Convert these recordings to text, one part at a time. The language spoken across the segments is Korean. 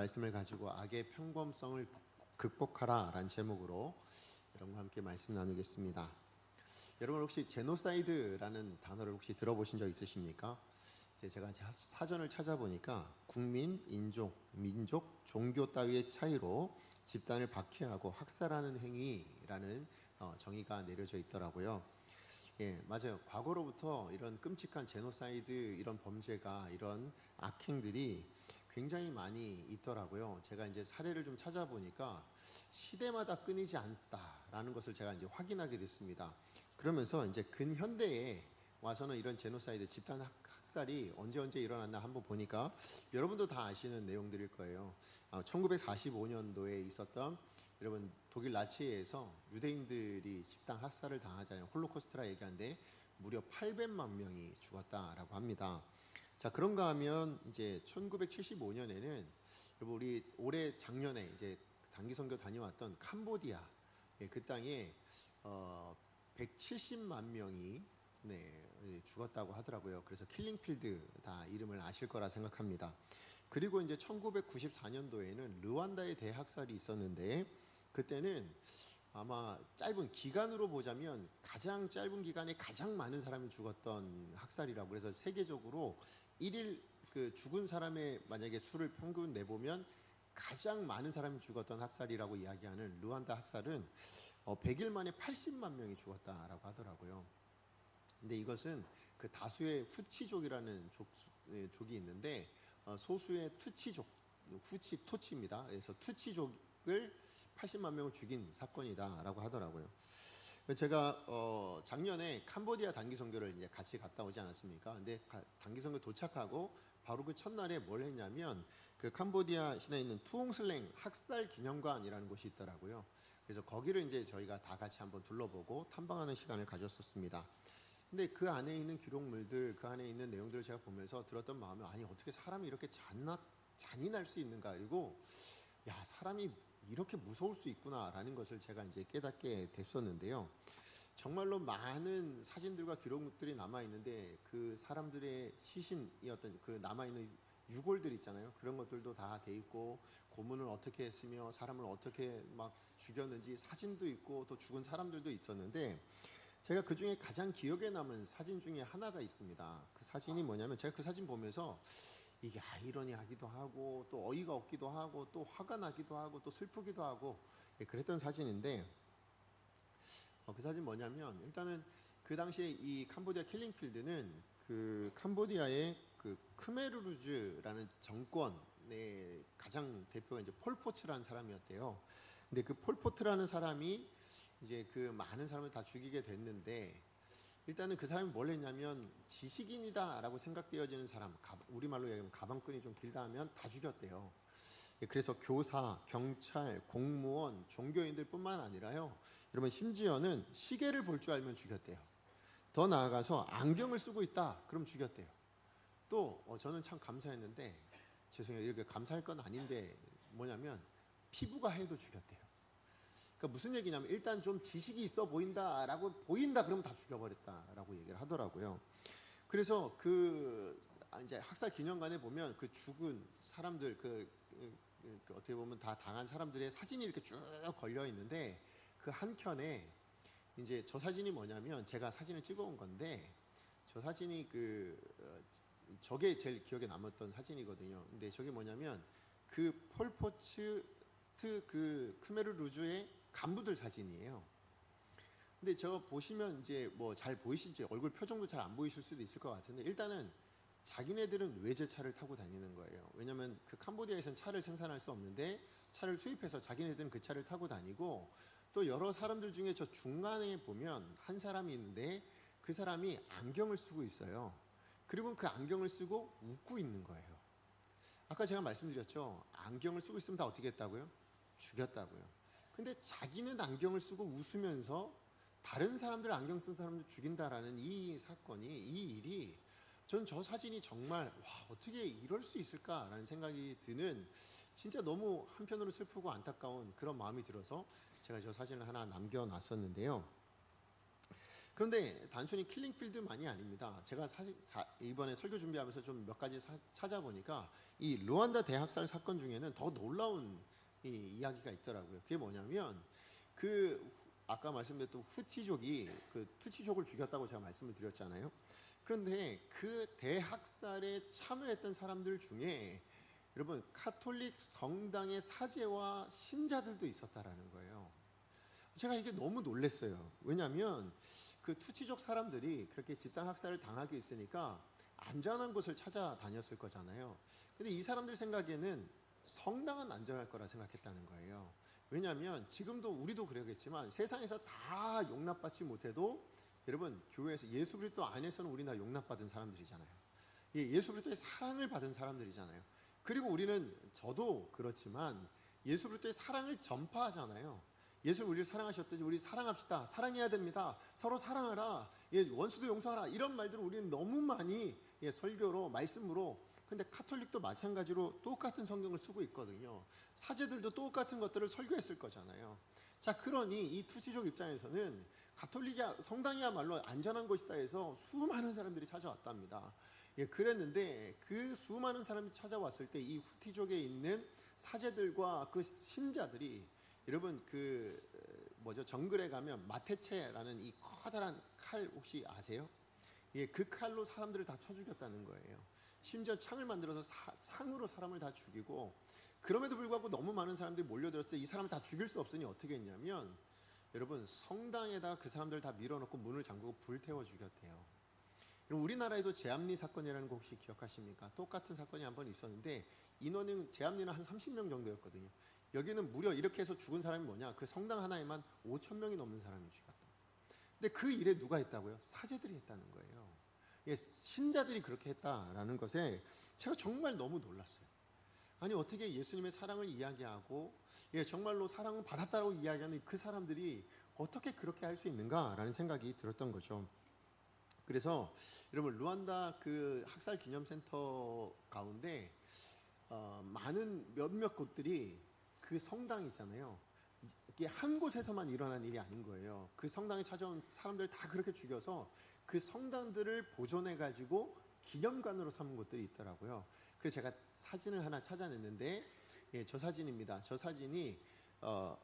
말씀을 가지고 악의 평범성을 극복하라 라는 제목으로 여러분과 함께 말씀 나누겠습니다. 여러분 혹시 제노사이드라는 단어를 혹시 들어보신 적 있으십니까? 제가 사전을 찾아보니까 국민, 인종, 민족, 종교 따위의 차이로 집단을 박해하고 학살하는 행위라는 정의가 내려져 있더라고요. 예, 맞아요. 과거로부터 이런 끔찍한 제노사이드 이런 범죄가 이런 악행들이 굉장히 많이 있더라고요. 제가 이제 사례를 좀 찾아보니까 시대마다 끊이지 않다라는 것을 제가 이제 확인하게 됐습니다. 그러면서 이제 근현대에 와서는 이런 제노사이드 집단 학살이 언제 일어났나 한번 보니까 여러분도 다 아시는 내용들일 거예요. 1945년도에 있었던 여러분 독일 나치에서 유대인들이 집단 학살을 당하잖아요. 홀로코스트라 얘기하는데 무려 800만 명이 죽었다라고 합니다. 자, 그런가 하면 이제 1975년에는 여러분 우리 올해 작년에 이제 단기 선교 다녀왔던 캄보디아, 예, 그 땅에 170만 명이 죽었다고 하더라고요. 그래서 킬링필드 다 이름을 아실 거라 생각합니다. 그리고 이제 1994년도에는 르완다의 대학살이 있었는데 그때는 아마 짧은 기간으로 보자면 가장 짧은 기간에 가장 많은 사람이 죽었던 학살이라고. 그래서 세계적으로 1일 그 죽은 사람의 만약에 수를 평균 내보면 가장 많은 사람이 죽었던 학살이라고 이야기하는 르완다 학살은 100일 만에 80만 명이 죽었다라고 하더라고요. 근데 이것은 그 다수의 후치족이라는 족이 있는데 소수의 투치족, 토치입니다. 그래서 투치족을 80만 명을 죽인 사건이다라고 하더라고요. 제가 작년에 캄보디아 단기 선교를 이제 같이 갔다 오지 않았습니까? 근데 단기 선교 도착하고 바로 그 첫날에 뭘 했냐면 그 캄보디아 시내에 있는 투옹슬랭 학살 기념관이라는 곳이 있더라고요. 그래서 거기를 이제 저희가 다 같이 한번 둘러보고 탐방하는 시간을 가졌었습니다. 근데 그 안에 있는 기록물들, 그 안에 있는 내용들을 제가 보면서 들었던 마음이, 아니 어떻게 사람이 이렇게 잔인할 수 있는가, 그리고 야, 사람이 이렇게 무서울 수 있구나라는 것을 제가 이제 깨닫게 됐었는데요. 정말로 많은 사진들과 기록물들이 남아 있는데 그 사람들의 시신이었던 그 남아 있는 유골들 있잖아요. 그런 것들도 다 돼 있고 고문을 어떻게 했으며 사람을 어떻게 막 죽였는지 사진도 있고 또 죽은 사람들도 있었는데, 제가 그 중에 가장 기억에 남은 사진 중에 하나가 있습니다. 그 사진이 뭐냐면, 제가 그 사진 보면서 이게 아이러니하기도 하고 또 어이가 없기도 하고 또 화가 나기도 하고 또 슬프기도 하고, 예, 그랬던 사진인데, 그 사진 뭐냐면, 일단은 그 당시에 이 캄보디아 킬링필드는 그 캄보디아의 그 크메르루즈라는 정권의 가장 대표가 이제 폴포트라는 사람이었대요. 근데 그 폴포트라는 사람이 이제 그 많은 사람을 다 죽이게 됐는데, 일단은 그 사람이 뭘 했냐면 지식인이다라고 생각되어지는 사람, 우리말로 얘기하면 가방끈이 좀 길다 하면 다 죽였대요. 그래서 교사, 경찰, 공무원, 종교인들 뿐만 아니라요, 여러분 심지어는 시계를 볼 줄 알면 죽였대요. 더 나아가서 안경을 쓰고 있다 그럼 죽였대요. 또 저는 참 감사했는데, 죄송해요 이렇게 감사할 건 아닌데, 뭐냐면 피부가 하얘도 죽였대요. 그러니까 무슨 얘기냐면, 일단 좀 지식이 있어 보인다라고 보인다 그러면 다 죽여버렸다라고 얘기를 하더라고요. 그래서 그 이제 학살 기념관에 보면 그 죽은 사람들 그 어떻게 보면 다 당한 사람들의 사진이 이렇게 쭉 걸려 있는데, 그 한켠에 이제 저 사진이 뭐냐면, 제가 사진을 찍어온 건데, 저 사진이 저게 제일 기억에 남았던 사진이거든요. 근데 저게 뭐냐면 그 폴포츠 그 크메르루즈의 간부들 사진이에요. 근데 저 보시면 이제 뭐 잘 보이실지, 얼굴 표정도 잘 안 보이실 수도 있을 것 같은데, 일단은 자기네들은 외제차를 타고 다니는 거예요. 왜냐면 그 캄보디아에선 차를 생산할 수 없는데 차를 수입해서 자기네들은 그 차를 타고 다니고, 또 여러 사람들 중에 저 중간에 보면 한 사람이 있는데 그 사람이 안경을 쓰고 있어요. 그리고 그 안경을 쓰고 웃고 있는 거예요. 아까 제가 말씀드렸죠. 안경을 쓰고 있으면 다 어떻게 했다고요? 죽였다고요. 근데 자기는 안경을 쓰고 웃으면서 다른 사람들, 안경 쓴 사람들 죽인다라는 이 사건이, 이 일이, 전 저 사진이 정말 와, 어떻게 이럴 수 있을까라는 생각이 드는, 진짜 너무 한편으로 슬프고 안타까운 그런 마음이 들어서 제가 저 사진을 하나 남겨놨었는데요. 그런데 단순히 킬링필드만이 아닙니다. 제가 사실 이번에 설교 준비하면서 좀 몇 가지 찾아보니까 이 르완다 대학살 사건 중에는 더 놀라운 이 이야기가 있더라고요. 그게 뭐냐면 그 아까 말씀드렸던 후티족이 그 투치족을 죽였다고 제가 말씀을 드렸잖아요. 그런데 그 대학살에 참여했던 사람들 중에 여러분 카톨릭 성당의 사제와 신자들도 있었다라는 거예요. 제가 이게 너무 놀랐어요. 왜냐하면 그 투치족 사람들이 그렇게 집단 학살을 당하게 있으니까 안전한 곳을 찾아다녔을 거잖아요. 근데 이 사람들 생각에는 성당은 안전할 거라 생각했다는 거예요. 왜냐하면 지금도 우리도 그러겠지만 세상에서 다 용납받지 못해도 여러분 교회에서 예수 그리스도 안에서는 우리는 다 용납받은 사람들이잖아요. 예수 그리스도의 사랑을 받은 사람들이잖아요. 그리고 우리는 저도 그렇지만 예수 그리스도의 사랑을 전파하잖아요. 예수 우리를 사랑하셨듯이 우리 사랑합시다. 사랑해야 됩니다. 서로 사랑하라. 원수도 용서하라. 이런 말들을 우리는 너무 많이 설교로 말씀으로. 근데 카톨릭도 마찬가지로 똑같은 성경을 쓰고 있거든요. 사제들도 똑같은 것들을 설교했을 거잖아요. 자, 그러니 이 투시족 입장에서는 가톨릭이 성당이야말로 안전한 곳이다 해서 수많은 사람들이 찾아왔답니다. 그랬는데 그 수많은 사람이 찾아왔을 때 이 후티족에 있는 사제들과 그 신자들이 여러분 정글에 가면 마테체라는 이 커다란 칼 혹시 아세요? 그 칼로 사람들을 다 쳐 죽였다는 거예요. 심지어 창을 만들어서 창으로 사람을 다 죽이고, 그럼에도 불구하고 너무 많은 사람들이 몰려들었어요. 이 사람을 다 죽일 수 없으니 어떻게 했냐면 여러분 성당에다 그 사람들 다 밀어넣고 문을 잠그고 불태워 죽였대요. 우리나라에도 제암리 사건이라는 거 혹시 기억하십니까? 똑같은 사건이 한 번 있었는데 인원은 제암리는 한 30명 정도였거든요. 여기는 무려 이렇게 해서 죽은 사람이 뭐냐? 그 성당 하나에만 5,000명이 넘는 사람이 죽었다. 근데 그 일에 누가 했다고요? 사제들이 했다는 거예요. 신자들이 그렇게 했다라는 것에 제가 정말 너무 놀랐어요. 아니 어떻게 예수님의 사랑을 이야기하고 정말로 사랑을 받았다고 이야기하는 그 사람들이 어떻게 그렇게 할 수 있는가라는 생각이 들었던 거죠. 그래서 여러분 루안다 그 학살 기념센터 가운데 많은 몇몇 곳들이 그 성당이잖아요. 이게 한 곳에서만 일어난 일이 아닌 거예요. 그 성당에 찾아온 사람들 다 그렇게 죽여서 그 성당들을 보존해 가지고 기념관으로 삼은 곳들이 있더라고요. 그래서 제가 사진을 하나 찾아냈는데 저 사진입니다. 저 사진이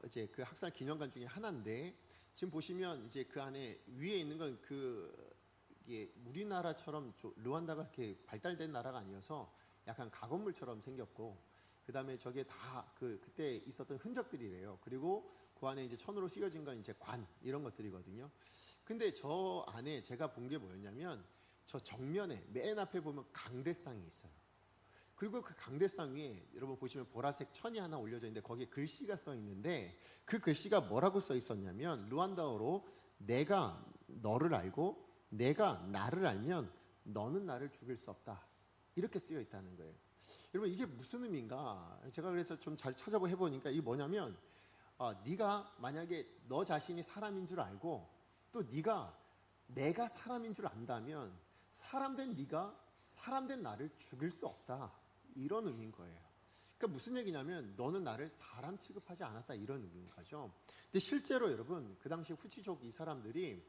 이제 그 학살 기념관 중에 하나인데 지금 보시면 이제 그 안에 위에 있는 건 우리나라처럼 르완다가 이렇게 발달된 나라가 아니어서 약간 가건물처럼 생겼고, 그 다음에 저게 다 그때 있었던 흔적들이래요. 그리고 그 안에 이제 천으로 씌워진 건 이제 관 이런 것들이거든요. 근데 저 안에 제가 본 게 뭐였냐면 저 정면에 맨 앞에 보면 강대상이 있어요. 그리고 그 강대상 위에 여러분 보시면 보라색 천이 하나 올려져 있는데 거기에 글씨가 써 있는데 그 글씨가 뭐라고 써 있었냐면 르완다어로 내가 너를 알고 내가 나를 알면 너는 나를 죽일 수 없다. 이렇게 쓰여 있다는 거예요. 여러분 이게 무슨 의미인가? 제가 그래서 좀 잘 찾아보 해보니까 이게 뭐냐면 네가 만약에 너 자신이 사람인 줄 알고 또 네가 내가 사람인 줄 안다면 사람된 네가 사람된 나를 죽일 수 없다. 이런 의미인 거예요. 그러니까 무슨 얘기냐면 너는 나를 사람 취급하지 않았다 이런 의미인 거죠. 근데 실제로 여러분 그 당시 후치족 이 사람들이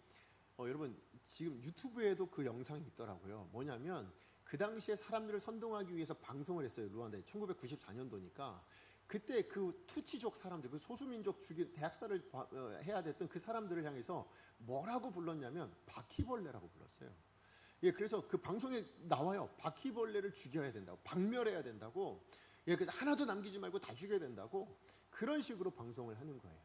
여러분 지금 유튜브에도 그 영상이 있더라고요. 뭐냐면 그 당시에 사람들을 선동하기 위해서 방송을 했어요. 루안다에 1994년도니까 그때 그 투치족 사람들, 그 소수민족 대학살을 해야 됐던 그 사람들을 향해서 뭐라고 불렀냐면 바퀴벌레라고 불렀어요. 그래서 그 방송에 나와요. 바퀴벌레를 죽여야 된다고, 박멸해야 된다고. 그래서 하나도 남기지 말고 다 죽여야 된다고 그런 식으로 방송을 하는 거예요.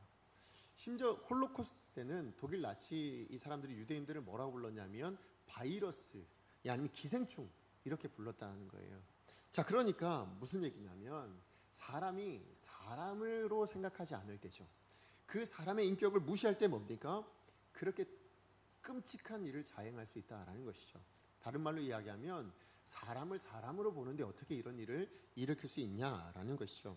심지어 홀로코스트 때는 독일 나치 이 사람들이 유대인들을 뭐라고 불렀냐면 바이러스, 아니면 기생충 이렇게 불렀다는 거예요. 자, 그러니까 무슨 얘기냐면 사람이 사람으로 생각하지 않을 때죠. 그 사람의 인격을 무시할 때 뭡니까? 그렇게 끔찍한 일을 자행할 수 있다라는 것이죠. 다른 말로 이야기하면 사람을 사람으로 보는데 어떻게 이런 일을 일으킬 수 있냐라는 것이죠.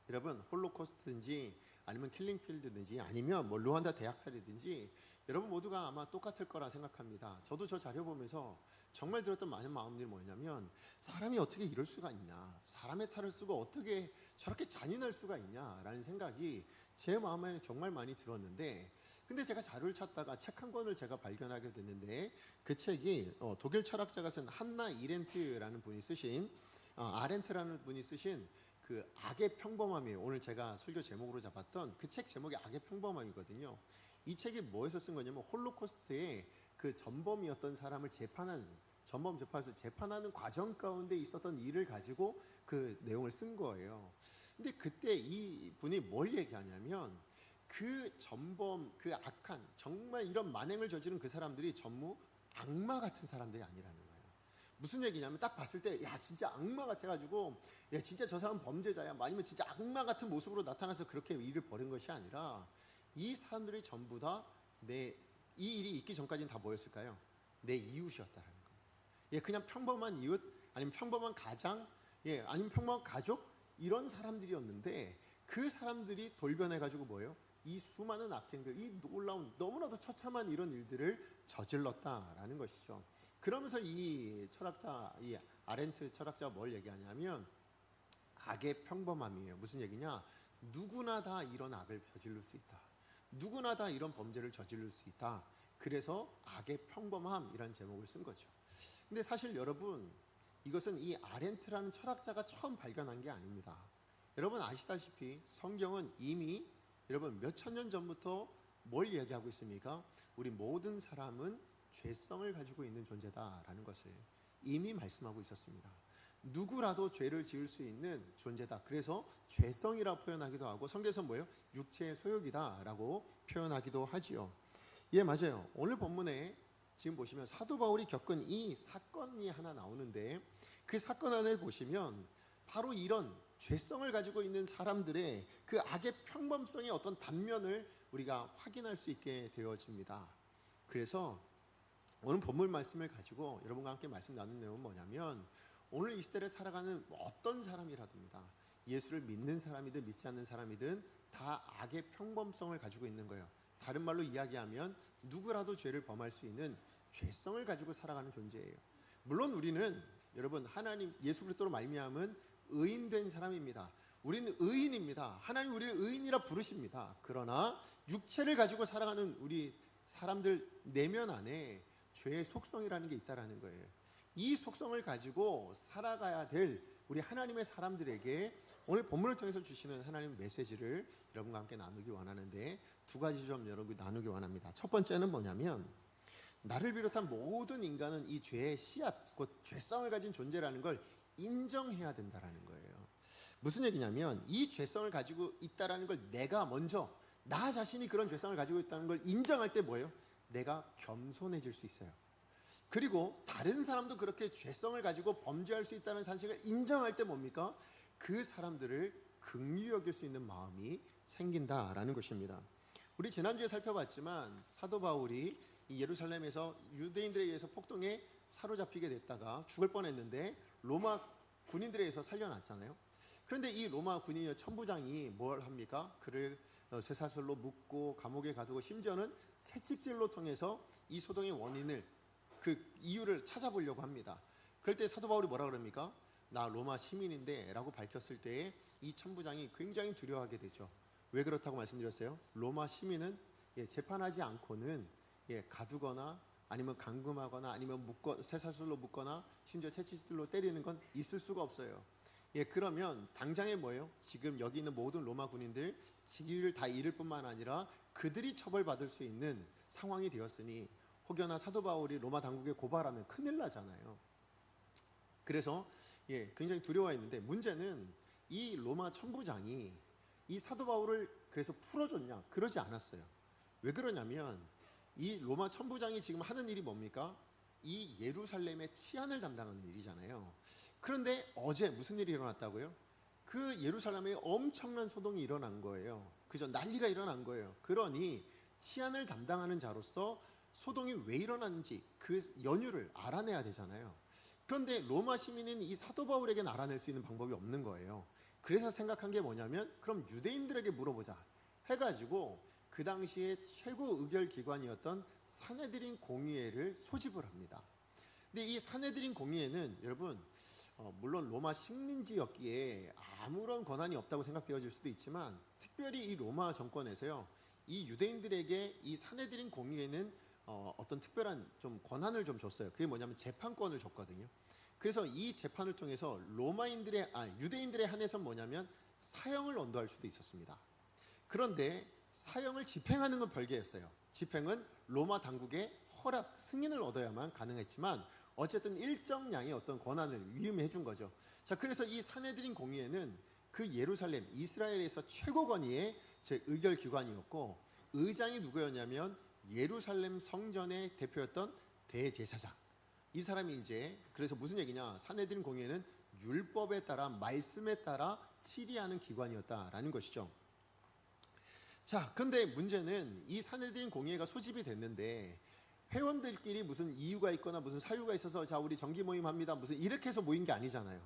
여러분 홀로코스트든지 아니면 킬링필드든지 아니면 뭐 루안다 대학살이든지 여러분 모두가 아마 똑같을 거라 생각합니다. 저도 저 자료 보면서 정말 들었던 많은 마음들이 뭐냐면 사람이 어떻게 이럴 수가 있냐, 사람의 탈을 쓰고 어떻게 저렇게 잔인할 수가 있냐라는 생각이 제 마음에 정말 많이 들었는데 근데 제가 자료를 찾다가 책 한 권을 제가 발견하게 됐는데 그 책이 독일 철학자가 쓴 한나 이렌트라는 분이 쓰신 아렌트라는 분이 쓰신 그 악의 평범함이에요. 오늘 제가 설교 제목으로 잡았던 그 책 제목이 악의 평범함이거든요. 이 책이 뭐에서 쓴 거냐면 홀로코스트의 그 전범이었던 사람을 전범 재판에서 재판하는 과정 가운데 있었던 일을 가지고 그 내용을 쓴 거예요. 근데 그때 이 분이 뭘 얘기하냐면 그 전범, 그 악한 정말 이런 만행을 저지른 그 사람들이 전부 악마 같은 사람들이 아니라는 거예요. 무슨 얘기냐면 딱 봤을 때 야 진짜 악마 같아가지고 야 진짜 저 사람 범죄자야 아니면 진짜 악마 같은 모습으로 나타나서 그렇게 일을 벌인 것이 아니라 이 사람들이 전부 다 이 일이 있기 전까지는 다 뭐였을까요? 내 이웃이었다라는 거예요. 예, 그냥 평범한 이웃 아니면 평범한 가장 아니면 평범한 가족 이런 사람들이었는데 그 사람들이 돌변해가지고 뭐예요? 이 수많은 악행들, 이 놀라운 너무나도 처참한 이런 일들을 저질렀다라는 것이죠. 그러면서 이 철학자, 이 아렌트 철학자가 뭘 얘기하냐면 악의 평범함이에요. 무슨 얘기냐? 누구나 다 이런 악을 저지를 수 있다. 누구나 다 이런 범죄를 저지를 수 있다. 그래서 악의 평범함이라는 제목을 쓴 거죠. 근데 사실 여러분 이것은 이 아렌트라는 철학자가 처음 발견한 게 아닙니다. 여러분 아시다시피 성경은 이미 여러분 몇천 년 전부터 뭘 얘기하고 있습니까? 우리 모든 사람은 죄성을 가지고 있는 존재다라는 것을 이미 말씀하고 있었습니다. 누구라도 죄를 지을 수 있는 존재다. 그래서 죄성이라 표현하기도 하고 성경에서 뭐예요? 육체의 소욕이다라고 표현하기도 하지요. 예, 맞아요. 오늘 본문에 지금 보시면 사도 바울이 겪은 이 사건이 하나 나오는데 그 사건 안에 보시면 바로 이런 죄성을 가지고 있는 사람들의 그 악의 평범성의 어떤 단면을 우리가 확인할 수 있게 되어집니다. 그래서 오늘 본문 말씀을 가지고 여러분과 함께 말씀 나누는 내용은 뭐냐면 오늘 이 시대를 살아가는 어떤 사람이라도입니다. 예수를 믿는 사람이든 믿지 않는 사람이든 다 악의 평범성을 가지고 있는 거예요. 다른 말로 이야기하면 누구라도 죄를 범할 수 있는 죄성을 가지고 살아가는 존재예요. 물론 우리는 여러분 하나님 예수 그리스도로 말미암은 의인된 사람입니다. 우리는 의인입니다. 하나님 우리를 의인이라 부르십니다. 그러나 육체를 가지고 살아가는 우리 사람들 내면 안에 죄의 속성이라는 게 있다라는 거예요. 이 속성을 가지고 살아가야 될 우리 하나님의 사람들에게 오늘 본문을 통해서 주시는 하나님의 메시지를 여러분과 함께 나누기 원하는데 두 가지 좀 여러분 나누기 원합니다. 첫 번째는 뭐냐면 나를 비롯한 모든 인간은 이 죄의 씨앗, 곧 죄성을 가진 존재라는 걸 인정해야 된다라는 거예요. 무슨 얘기냐면 이 죄성을 가지고 있다라는 걸 내가 먼저 나 자신이 그런 죄성을 가지고 있다는 걸 인정할 때 뭐예요? 내가 겸손해질 수 있어요. 그리고 다른 사람도 그렇게 죄성을 가지고 범죄할 수 있다는 사실을 인정할 때 뭡니까? 그 사람들을 긍휼히 여길 수 있는 마음이 생긴다라는 것입니다. 우리 지난주에 살펴봤지만 사도 바울이 이 예루살렘에서 유대인들에 의해서 폭동에 사로잡히게 됐다가 죽을 뻔했는데 로마 군인들에 의해서 살려놨잖아요. 그런데 이 로마 군인 천부장이 뭘 합니까? 그를 쇠사슬로 묶고 감옥에 가두고 심지어는 채찍질로 통해서 이 소동의 원인을 그 이유를 찾아보려고 합니다. 그럴 때 사도 바울이 뭐라 그럽니까? 나 로마 시민인데 라고 밝혔을 때에 이 천부장이 굉장히 두려워하게 되죠. 왜 그렇다고 말씀드렸어요? 로마 시민은 재판하지 않고는 가두거나 아니면 감금하거나 아니면 쇠사슬로 묶거나 심지어 채찍질로 때리는 건 있을 수가 없어요. 그러면 당장에 뭐예요? 지금 여기 있는 모든 로마 군인들 직위를 다 잃을 뿐만 아니라 그들이 처벌받을 수 있는 상황이 되었으니 혹여나 사도 바울이 로마 당국에 고발하면 큰일 나잖아요. 그래서 굉장히 두려워했는데 문제는 이 로마 천부장이 이 사도 바울을 그래서 풀어줬냐? 그러지 않았어요. 왜 그러냐면 이 로마 천부장이 지금 하는 일이 뭡니까? 이 예루살렘의 치안을 담당하는 일이잖아요. 그런데 어제 무슨 일이 일어났다고요? 그 예루살렘에 엄청난 소동이 일어난 거예요. 그죠? 난리가 일어난 거예요. 그러니 치안을 담당하는 자로서 소동이 왜 일어났는지 그 연유를 알아내야 되잖아요. 그런데 로마 시민인 이 사도 바울에게는 알아낼 수 있는 방법이 없는 거예요. 그래서 생각한 게 뭐냐면 그럼 유대인들에게 물어보자 해가지고 그 당시에 최고 의결 기관이었던 산헤드린 공의회를 소집을 합니다. 근데 이 산헤드린 공의회는 여러분 물론 로마 식민지였기에 아무런 권한이 없다고 생각되어질 수도 있지만 특별히 이 로마 정권에서요 이 유대인들에게 이 사내들인 공의회는 어떤 특별한 좀 권한을 좀 줬어요. 그게 뭐냐면 재판권을 줬거든요. 그래서 이 재판을 통해서 유대인들에 한해서 뭐냐면 사형을 언도할 수도 있었습니다. 그런데 사형을 집행하는 건 별개였어요. 집행은 로마 당국의 허락, 승인을 얻어야만 가능했지만 어쨌든 일정량의 어떤 권한을 위임해 준 거죠. 자, 그래서 이 사내들인 공의회는 그 예루살렘, 이스라엘에서 최고 권위의 제 의결 기관이었고, 의장이 누구였냐면 예루살렘 성전의 대표였던 대제사장. 이 사람이 이제, 그래서 무슨 얘기냐, 사내들인 공의회는 율법에 따라, 말씀에 따라 치리하는 기관이었다라는 것이죠. 자, 그런데 문제는 이 사내들인 공의회가 소집이 됐는데 회원들끼리 무슨 이유가 있거나 무슨 사유가 있어서 자, 우리 정기 모임 합니다, 무슨 이렇게 해서 모인 게 아니잖아요.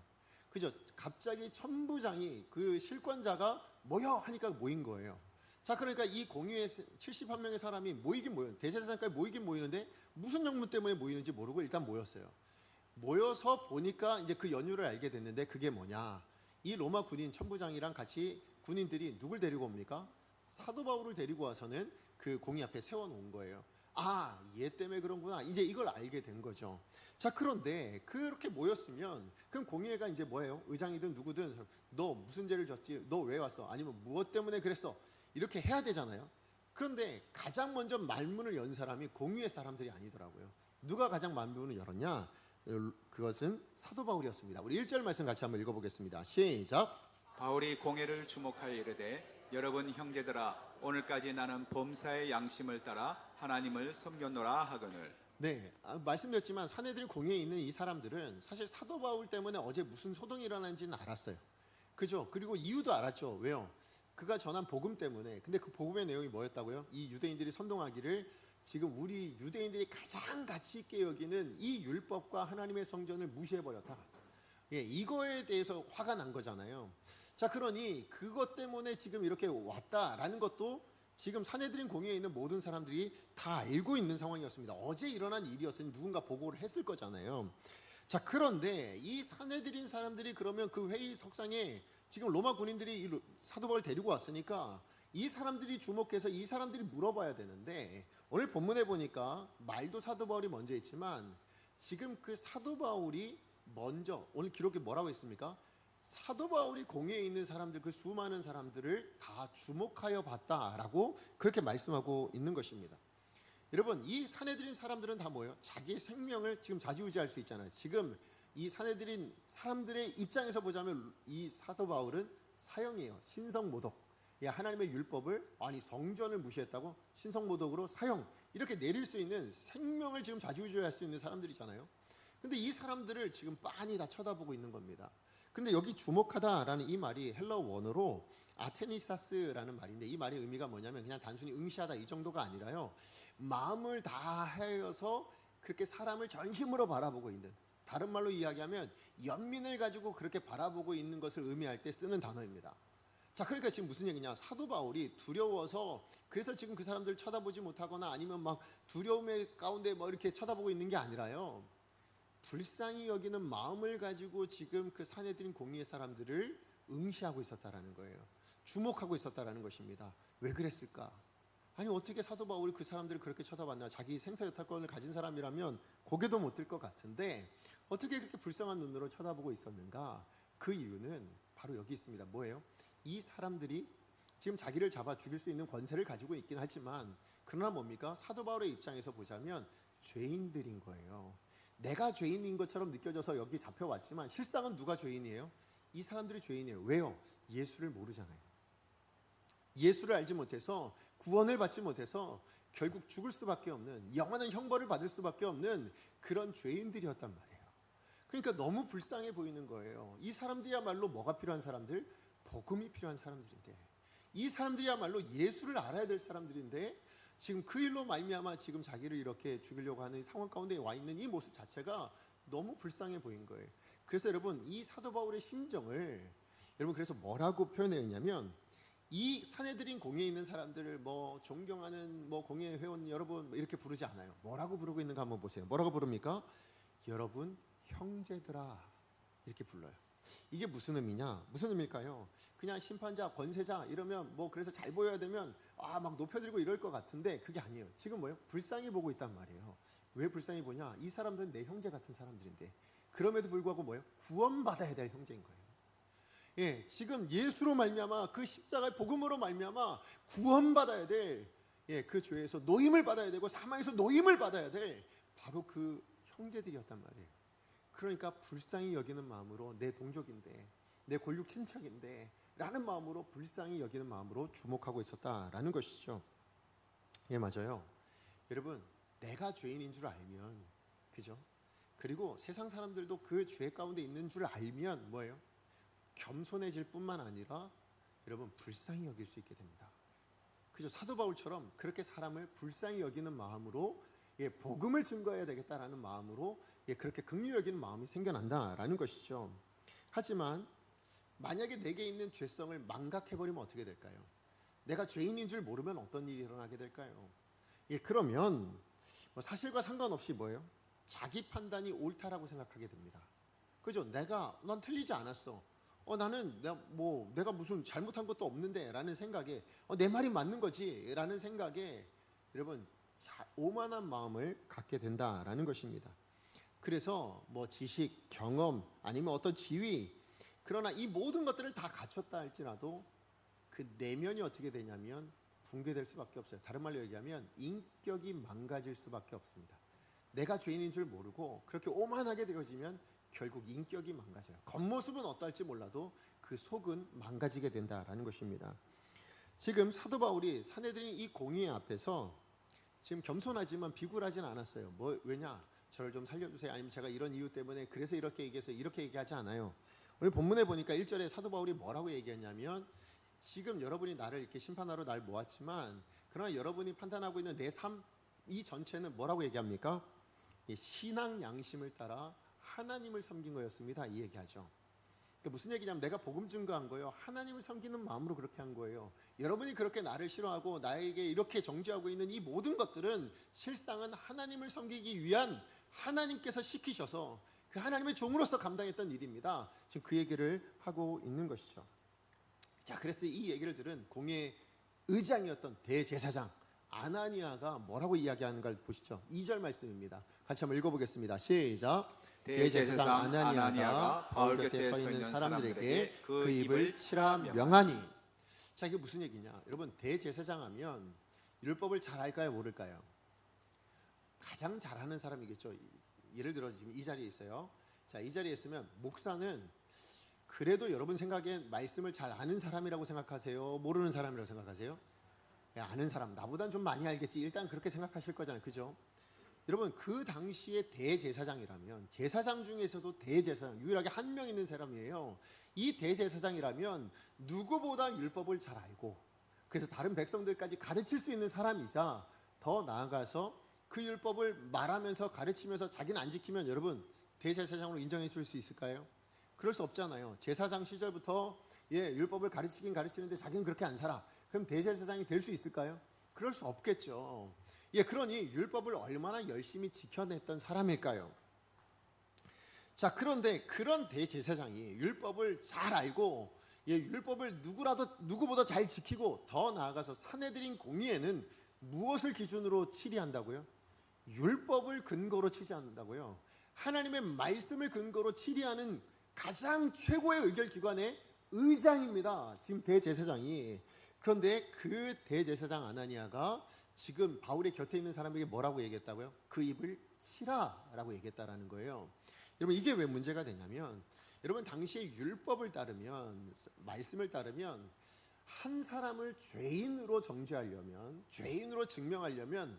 그죠? 갑자기 천부장이, 그 실권자가 모여 하니까 모인 거예요. 자, 그러니까 이 공의회 71명의 사람이 모이긴 모여요. 대제사장까지 모이긴 모이는데 무슨 영문 때문에 모이는지 모르고 일단 모였어요. 모여서 보니까 이제 그 연유를 알게 됐는데, 그게 뭐냐, 이 로마 군인 천부장이랑 같이 군인들이 누굴 데리고 옵니까? 사도 바울을 데리고 와서는 그 공의 앞에 세워놓은 거예요. 아, 얘 때문에 그런구나, 이제 이걸 알게 된 거죠. 자, 그런데 그렇게 모였으면 그럼 공의회가 이제 뭐예요? 의장이든 누구든 너 무슨 죄를 졌지? 너 왜 왔어? 아니면 무엇 때문에 그랬어? 이렇게 해야 되잖아요. 그런데 가장 먼저 말문을 연 사람이 공의회 사람들이 아니더라고요. 누가 가장 말문을 열었냐? 그것은 사도 바울이었습니다. 우리 1절 말씀 같이 한번 읽어보겠습니다. 시작. 바울이 공회를 주목하여 이르되 여러분 형제들아, 오늘까지 나는 범사의 양심을 따라 하나님을 섬겼노라 하거늘. 네, 말씀드렸지만 사내들 공회에 있는 이 사람들은 사실 사도 바울 때문에 어제 무슨 소동이 일어난지는 알았어요. 그죠? 그리고 이유도 알았죠. 왜요? 그가 전한 복음 때문에. 근데 그 복음의 내용이 뭐였다고요? 이 유대인들이 선동하기를 지금 우리 유대인들이 가장 가치 있게 여기는 이 율법과 하나님의 성전을 무시해버렸다. 예, 이거에 대해서 화가 난 거잖아요. 자, 그러니 그것 때문에 지금 이렇게 왔다라는 것도 지금 사내들인 공회에 있는 모든 사람들이 다 알고 있는 상황이었습니다. 어제 일어난 일이었으니 누군가 보고를 했을 거잖아요. 자, 그런데 이 사내들인 사람들이 그러면 그 회의 석상에 지금 로마 군인들이 사도 바울을 데리고 왔으니까 이 사람들이 주목해서 이 사람들이 물어봐야 되는데, 오늘 본문에 보니까 말도 사도 바울이 먼저 했지만 지금 그 사도 바울이 먼저, 오늘 기록에 뭐라고 했습니까? 사도 바울이 공회에 있는 사람들, 그 수많은 사람들을 다 주목하여 봤다라고 그렇게 말씀하고 있는 것입니다. 여러분, 이 사내들인 사람들은 다 뭐예요? 자기의 생명을 지금 좌지우지할 수 있잖아요. 지금 이 사내들인 사람들의 입장에서 보자면 이 사도 바울은 사형이에요. 신성모독. 하나님의 율법을, 아니 성전을 무시했다고 신성모독으로 사형, 이렇게 내릴 수 있는, 생명을 지금 좌지우지할 수 있는 사람들이잖아요. 근데 이 사람들을 지금 빤히 다 쳐다보고 있는 겁니다. 근데 여기 주목하다라는 이 말이 헬라어 원어로 아테니사스라는 말인데, 이 말의 의미가 뭐냐면 그냥 단순히 응시하다 이 정도가 아니라요, 마음을 다하여서 그렇게 사람을 전심으로 바라보고 있는, 다른 말로 이야기하면 연민을 가지고 그렇게 바라보고 있는 것을 의미할 때 쓰는 단어입니다. 자, 그러니까 지금 무슨 얘기냐, 사도 바울이 두려워서 그래서 지금 그 사람들 쳐다보지 못하거나 아니면 막 두려움의 가운데 뭐 이렇게 쳐다보고 있는 게 아니라요, 불쌍히 여기는 마음을 가지고 지금 그 사내들인 공의의 사람들을 응시하고 있었다라는 거예요. 주목하고 있었다라는 것입니다. 왜 그랬을까? 아니, 어떻게 사도 바울이 그 사람들을 그렇게 쳐다봤나? 자기 생사여탈권을 가진 사람이라면 고개도 못 들 것 같은데 어떻게 그렇게 불쌍한 눈으로 쳐다보고 있었는가? 그 이유는 바로 여기 있습니다. 뭐예요? 이 사람들이 지금 자기를 잡아 죽일 수 있는 권세를 가지고 있긴 하지만, 그러나 뭡니까? 사도 바울의 입장에서 보자면 죄인들인 거예요. 내가 죄인인 것처럼 느껴져서 여기 잡혀왔지만 실상은 누가 죄인이에요? 이 사람들이 죄인이에요. 왜요? 예수를 모르잖아요. 예수를 알지 못해서, 구원을 받지 못해서 결국 죽을 수밖에 없는, 영원한 형벌을 받을 수밖에 없는 그런 죄인들이었단 말이에요. 그러니까 너무 불쌍해 보이는 거예요. 이 사람들이야말로 뭐가 필요한 사람들? 복음이 필요한 사람들인데, 이 사람들이야말로 예수를 알아야 될 사람들인데 지금 그 일로 말미암아 지금 자기를 이렇게 죽이려고 하는 상황 가운데 와 있는 이 모습 자체가 너무 불쌍해 보인 거예요. 그래서 여러분, 이 사도 바울의 심정을 여러분 그래서 뭐라고 표현했냐면, 이 사내들인 공회에 있는 사람들을 뭐 존경하는 뭐 공회 회원 여러분 이렇게 부르지 않아요. 뭐라고 부르고 있는가 한번 보세요. 뭐라고 부릅니까? 여러분 형제들아, 이렇게 불러요. 이게 무슨 의미냐? 무슨 의미일까요? 그냥 심판자, 권세자 이러면 뭐 그래서 잘 보여야 되면 막 높여드리고 이럴 것 같은데 그게 아니에요. 지금 뭐예요? 불쌍히 보고 있단 말이에요. 왜 불쌍히 보냐? 이 사람들은 내 형제 같은 사람들인데 그럼에도 불구하고 뭐예요? 구원받아야 될 형제인 거예요. 예, 지금 예수로 말미암아 그 십자가의 복음으로 말미암아 구원받아야 될 그 죄에서 노임을 받아야 되고 사망에서 노임을 받아야 될 바로 그 형제들이었단 말이에요. 그러니까 불쌍히 여기는 마음으로 내 동족인데 내 골육 친척인데 라는 마음으로 불쌍히 여기는 마음으로 주목하고 있었다라는 것이죠. 예, 맞아요. 여러분, 내가 죄인인 줄 알면, 그죠? 그리고 세상 사람들도 그 죄 가운데 있는 줄 알면 뭐예요? 겸손해질 뿐만 아니라 여러분 불쌍히 여길 수 있게 됩니다. 그죠? 사도 바울처럼 그렇게 사람을 불쌍히 여기는 마음으로 복음을 증거해야 되겠다라는 마음으로 그렇게 긍휼히 여기는 마음이 생겨난다라는 것이죠. 하지만 만약에 내게 있는 죄성을 망각해버리면 어떻게 될까요? 내가 죄인인 줄 모르면 어떤 일이 일어나게 될까요? 그러면 뭐 사실과 상관없이 뭐예요? 자기 판단이 옳다라고 생각하게 됩니다. 그죠? 난 틀리지 않았어. 나는 내가 무슨 잘못한 것도 없는데 라는 생각에 내 말이 맞는 거지 라는 생각에 여러분 오만한 마음을 갖게 된다라는 것입니다. 그래서 뭐 지식, 경험 아니면 어떤 지위, 그러나 이 모든 것들을 다 갖췄다 할지라도 그 내면이 어떻게 되냐면 붕괴될 수밖에 없어요. 다른 말로 얘기하면 인격이 망가질 수밖에 없습니다. 내가 죄인인 줄 모르고 그렇게 오만하게 되어지면 결국 인격이 망가져요. 겉모습은 어떨지 몰라도 그 속은 망가지게 된다라는 것입니다. 지금 사도 바울이 사내들인 이 공의 앞에서 지금 겸손하지만 비굴하진 않았어요. 왜냐? 저를 좀 살려주세요. 아니면 제가 이런 이유 때문에 그래서 이렇게 얘기해서 이렇게 얘기하지 않아요. 오늘 본문에 보니까 1절에 사도 바울이 뭐라고 얘기했냐면 지금 여러분이 나를 이렇게 심판하러 날 모았지만 그러나 여러분이 판단하고 있는 내 삶 이 전체는 뭐라고 얘기합니까? 신앙 양심을 따라 하나님을 섬긴 거였습니다. 이 얘기하죠. 그러니까 무슨 얘기냐면 내가 복음 증거한 거예요. 하나님을 섬기는 마음으로 그렇게 한 거예요. 여러분이 그렇게 나를 싫어하고 나에게 이렇게 정죄하고 있는 이 모든 것들은 실상은 하나님을 섬기기 위한 하나님께서 시키셔서 그 하나님의 종으로서 감당했던 일입니다. 지금 그 얘기를 하고 있는 것이죠. 자, 그래서 이 얘기를 들은 공의 의장이었던 대제사장 아나니아가 뭐라고 이야기하는가 보시죠. 2절 말씀입니다. 같이 한번 읽어보겠습니다. 시작. 대제사장 아나니아가 바울 곁에 서 있는 사람들에게 그 입을 치라 명하니. 자, 이게 무슨 얘기냐? 여러분, 대제사장 하면 율법을 잘 알까요, 모를까요? 가장 잘하는 사람이겠죠. 예를 들어 지금 이 자리에 있어요. 자, 이 자리에 있으면 목사는 그래도 여러분 생각엔 말씀을 잘 아는 사람이라고 생각하세요? 모르는 사람이라고 생각하세요? 아는 사람, 나보단 좀 많이 알겠지. 일단 그렇게 생각하실 거잖아요. 그죠? 여러분, 그 당시에 대제사장이라면, 제사장 중에서도 대제사장, 유일하게 한 명 있는 사람이에요. 이 대제사장이라면 누구보다 율법을 잘 알고 그래서 다른 백성들까지 가르칠 수 있는 사람이자 더 나아가서 그 율법을 말하면서 가르치면서 자기는 안 지키면 여러분 대제사장으로 인정해 줄 수 있을까요? 그럴 수 없잖아요. 제사장 시절부터 율법을 가르치긴 가르치는데 자기는 그렇게 안 살아. 그럼 대제사장이 될 수 있을까요? 그럴 수 없겠죠. 그러니 율법을 얼마나 열심히 지켜냈던 사람일까요? 자, 그런데 그런 대제사장이 율법을 잘 알고 율법을 누구보다 잘 지키고 더 나아가서 사내들인 공의에는 무엇을 기준으로 치리한다고요? 율법을 근거로 치지한다고요. 하나님의 말씀을 근거로 치리하는 가장 최고의 의결기관의 의장입니다. 지금 대제사장이. 그런데 그 대제사장 아나니아가 지금 바울의 곁에 있는 사람에게 뭐라고 얘기했다고요? 그 입을 치라라고 얘기했다라는 거예요. 여러분, 이게 왜 문제가 되냐면 여러분 당시에 율법을 따르면, 말씀을 따르면 한 사람을 죄인으로 정죄하려면, 죄인으로 증명하려면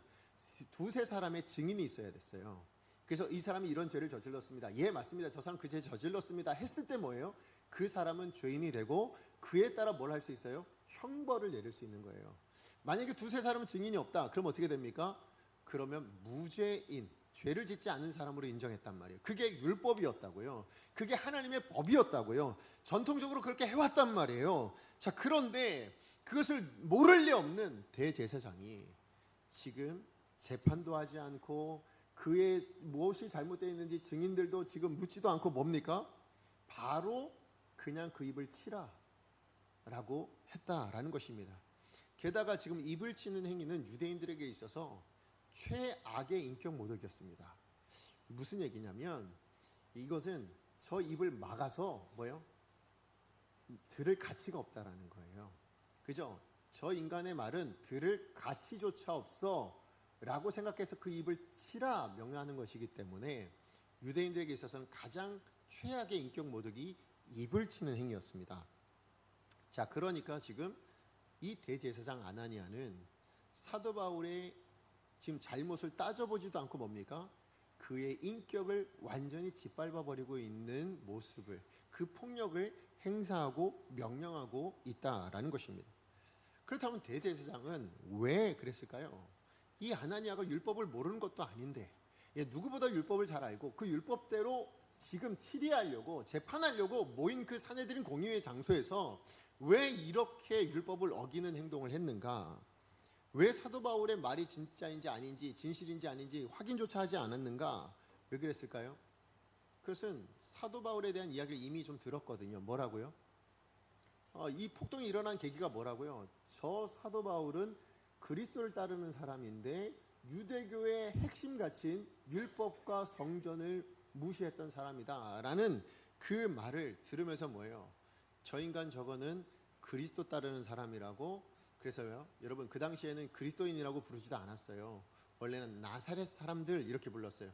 두세 사람의 증인이 있어야 됐어요. 그래서 이 사람이 이런 죄를 저질렀습니다. 예, 맞습니다. 저 사람 그 죄 저질렀습니다. 했을 때 뭐예요? 그 사람은 죄인이 되고 그에 따라 뭘 할 수 있어요? 형벌을 내릴 수 있는 거예요. 만약에 두세 사람은 증인이 없다. 그럼 어떻게 됩니까? 그러면 무죄인, 죄를 짓지 않은 사람으로 인정했단 말이에요. 그게 율법이었다고요. 그게 하나님의 법이었다고요. 전통적으로 그렇게 해왔단 말이에요. 자, 그런데 그것을 모를 리 없는 대제사장이 지금 재판도 하지 않고 그의 무엇이 잘못되어 있는지 증인들도 지금 묻지도 않고 뭡니까? 바로 그냥 그 입을 치라라고 했다라는 것입니다. 게다가 지금 입을 치는 행위는 유대인들에게 있어서 최악의 인격 모독이었습니다. 무슨 얘기냐면 이것은 저 입을 막아서 뭐요? 들을 가치가 없다라는 거예요. 그죠? 저 인간의 말은 들을 가치조차 없어 라고 생각해서 그 입을 치라 명령하는 것이기 때문에 유대인들에게 있어서는 가장 최악의 인격 모독이 입을 치는 행위였습니다. 자, 그러니까 지금 이 대제사장 아나니아는 사도 바울의 지금 잘못을 따져보지도 않고 뭡니까? 그의 인격을 완전히 짓밟아 버리고 있는 모습을, 그 폭력을 행사하고 명령하고 있다라는 것입니다. 그렇다면 대제사장은 왜 그랬을까요? 이 아나니아가 율법을 모르는 것도 아닌데 누구보다 율법을 잘 알고 그 율법대로 지금 치리하려고 재판하려고 모인 그 산헤드린 공의회 장소에서 왜 이렇게 율법을 어기는 행동을 했는가? 왜 사도 바울의 말이 진짜인지 아닌지 진실인지 아닌지 확인조차 하지 않았는가? 왜 그랬을까요? 그것은 사도 바울에 대한 이야기를 이미 좀 들었거든요. 뭐라고요? 이 폭동이 일어난 계기가 뭐라고요? 저 사도 바울은 그리스도를 따르는 사람인데 유대교의 핵심 가치인 율법과 성전을 무시했던 사람이다 라는 그 말을 들으면서 뭐예요? 저 인간 저거는 그리스도 따르는 사람이라고. 그래서요, 여러분 그 당시에는 그리스도인이라고 부르지도 않았어요. 원래는 나사렛 사람들 이렇게 불렀어요.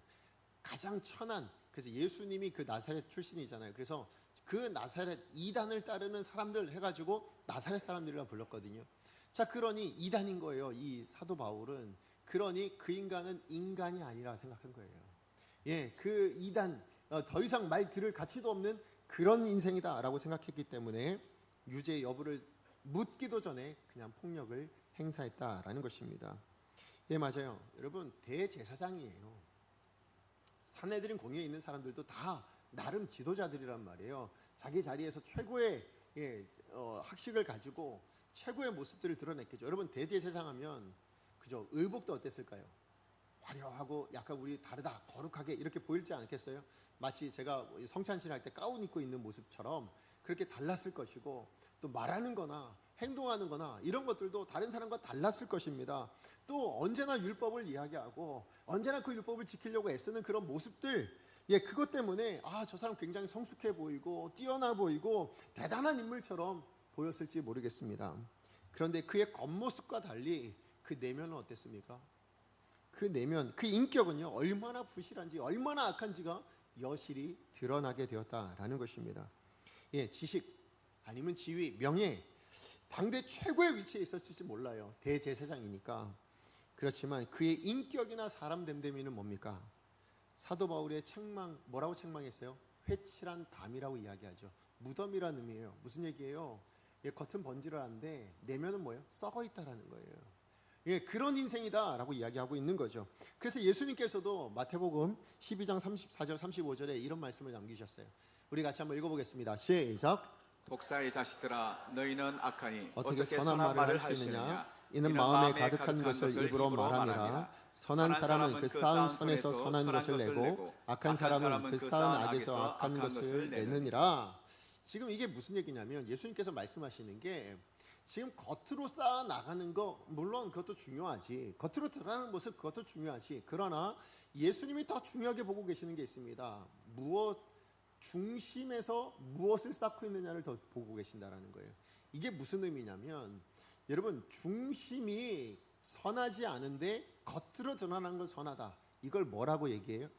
가장 천한, 그래서 예수님이 그 나사렛 출신이잖아요. 그래서 그 나사렛 이단을 따르는 사람들 해가지고 나사렛 사람들이라고 불렀거든요. 자, 그러니 이단인 거예요. 이 사도 바울은. 그러니 그 인간은 인간이 아니라 생각한 거예요. 예, 그 이단, 더 이상 말 들을 가치도 없는 그런 인생이다라고 생각했기 때문에 유죄 여부를 묻기도 전에 그냥 폭력을 행사했다라는 것입니다. 예, 맞아요. 여러분 대제사장이에요. 산헤드린 공의에 있는 사람들도 다 나름 지도자들이란 말이에요. 자기 자리에서 최고의 학식을 가지고 최고의 모습들을 드러냈겠죠. 여러분 대제사장하면 그죠? 의복도 어땠을까요? 화려하고 약간 우리 다르다, 거룩하게 이렇게 보이지 않겠어요? 마치 제가 성찬신 할 때 가운 입고 있는 모습처럼 그렇게 달랐을 것이고, 또 말하는 거나 행동하는 거나 이런 것들도 다른 사람과 달랐을 것입니다. 또 언제나 율법을 이야기하고 언제나 그 율법을 지키려고 애쓰는 그런 모습들, 예, 그것 때문에 저 사람 굉장히 성숙해 보이고 뛰어나 보이고 대단한 인물처럼 보였을지 모르겠습니다. 그런데 그의 겉모습과 달리 그 내면은 어땠습니까? 그 내면, 그 인격은요, 얼마나 부실한지, 얼마나 악한지가 여실히 드러나게 되었다라는 것입니다. 예, 지식 아니면 지위, 명예, 당대 최고의 위치에 있었을지 몰라요. 대제사장이니까. 그렇지만 그의 인격이나 사람 됨됨이는 뭡니까? 사도 바울의 책망, 뭐라고 책망했어요? 회칠한 담이라고 이야기하죠. 무덤이라는 의미예요. 무슨 얘기예요? 예, 겉은 번지르한데 내면은 뭐예요? 썩어 있다라는 거예요. 예, 그런 인생이다라고 이야기하고 있는 거죠. 그래서 예수님께서도 마태복음 12장 34절 35절에 이런 말씀을 남기셨어요. 우리 같이 한번 읽어보겠습니다. 시작. 독사의 자식들아, 너희는 악하니 어떻게 선한 말을 할 수 있느냐? 이는 마음에 가득한 것을 입으로 말함이라. 선한 사람은 그 쌓은 선에서 선한 것을 내고 악한 사람은 그 쌓은 악에서 악한 것을 내느니라. 지금 이게 무슨 얘기냐면 예수님께서 말씀하시는 게 지금 겉으로 쌓아 나가는 거 물론 그것도 중요하지, 겉으로 드러나는 모습 그것도 중요하지, 그러나 예수님이 더 중요하게 보고 계시는 게 있습니다. 중심에서 무엇을 쌓고 있느냐를 더 보고 계신다라는 거예요. 이게 무슨 의미냐면 여러분 중심이 선하지 않은데 겉으로 드러나는 건 선하다, 이걸 뭐라고 얘기해요?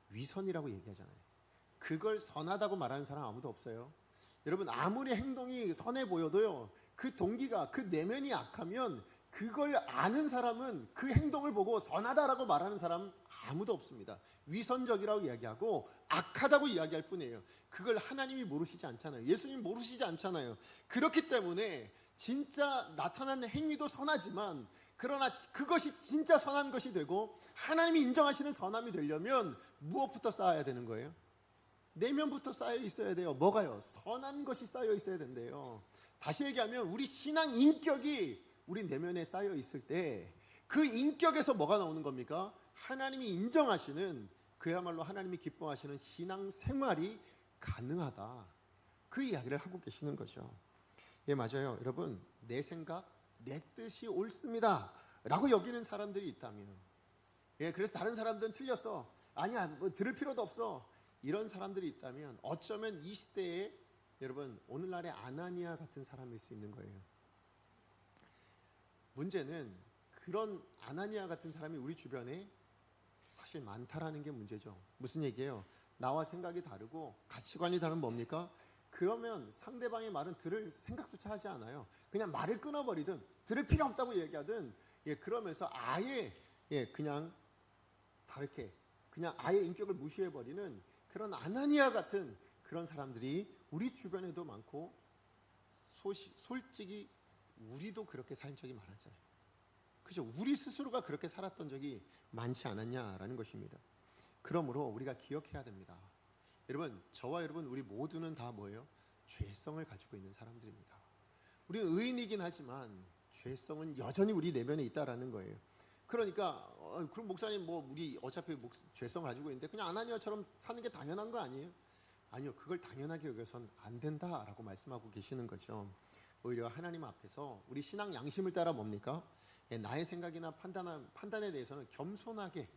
위선이라고 얘기하잖아요. 그걸 선하다고 말하는 사람 아무도 없어요. 여러분 아무리 행동이 선해 보여도요, 그 동기가, 그 내면이 악하면 그걸 아는 사람은 그 행동을 보고 선하다라고 말하는 사람 아무도 없습니다. 위선적이라고 이야기하고 악하다고 이야기할 뿐이에요. 그걸 하나님이 모르시지 않잖아요. 예수님 모르시지 않잖아요. 그렇기 때문에 진짜 나타나는 행위도 선하지만 그러나 그것이 진짜 선한 것이 되고 하나님이 인정하시는 선함이 되려면 무엇부터 쌓아야 되는 거예요? 내면부터 쌓여 있어야 돼요. 뭐가요? 선한 것이 쌓여 있어야 된대요. 다시 얘기하면 우리 신앙 인격이 우리 내면에 쌓여 있을 때 그 인격에서 뭐가 나오는 겁니까? 하나님이 인정하시는, 그야말로 하나님이 기뻐하시는 신앙 생활이 가능하다. 그 이야기를 하고 계시는 거죠. 예, 맞아요. 여러분, 내 생각, 내 뜻이 옳습니다 라고 여기는 사람들이 있다면, 예, 그래서 다른 사람들은 틀렸어, 아니야, 뭐 들을 필요도 없어, 이런 사람들이 있다면 어쩌면 이 시대에 여러분 오늘날의 아나니아 같은 사람일 수 있는 거예요. 문제는 그런 아나니아 같은 사람이 우리 주변에 사실 많다라는 게 문제죠. 무슨 얘기예요? 나와 생각이 다르고 가치관이 다른 뭡니까? 그러면 상대방의 말은 들을 생각조차 하지 않아요. 그냥 말을 끊어버리든 들을 필요 없다고 얘기하든, 예, 그러면서 아예, 예, 그냥 다르게 그냥 아예 인격을 무시해버리는 그런 아나니아 같은 그런 사람들이 우리 주변에도 많고, 솔직히 우리도 그렇게 산 적이 많았잖아요. 그죠? 우리 스스로가 그렇게 살았던 적이 많지 않았냐라는 것입니다. 그러므로 우리가 기억해야 됩니다. 여러분, 저와 여러분 우리 모두는 다 뭐예요? 죄성을 가지고 있는 사람들입니다. 우리는 의인이긴 하지만 죄성은 여전히 우리 내면에 있다라는 거예요. 그러니까 그럼 목사님 뭐 우리 어차피 죄성 가지고 있는데 그냥 아나니아처럼 사는 게 당연한 거 아니에요? 아니요, 그걸 당연하게 여겨선 안 된다라고 말씀하고 계시는 거죠. 오히려 하나님 앞에서 우리 신앙 양심을 따라 뭡니까? 예, 나의 생각이나 판단에 대해서는 겸손하게,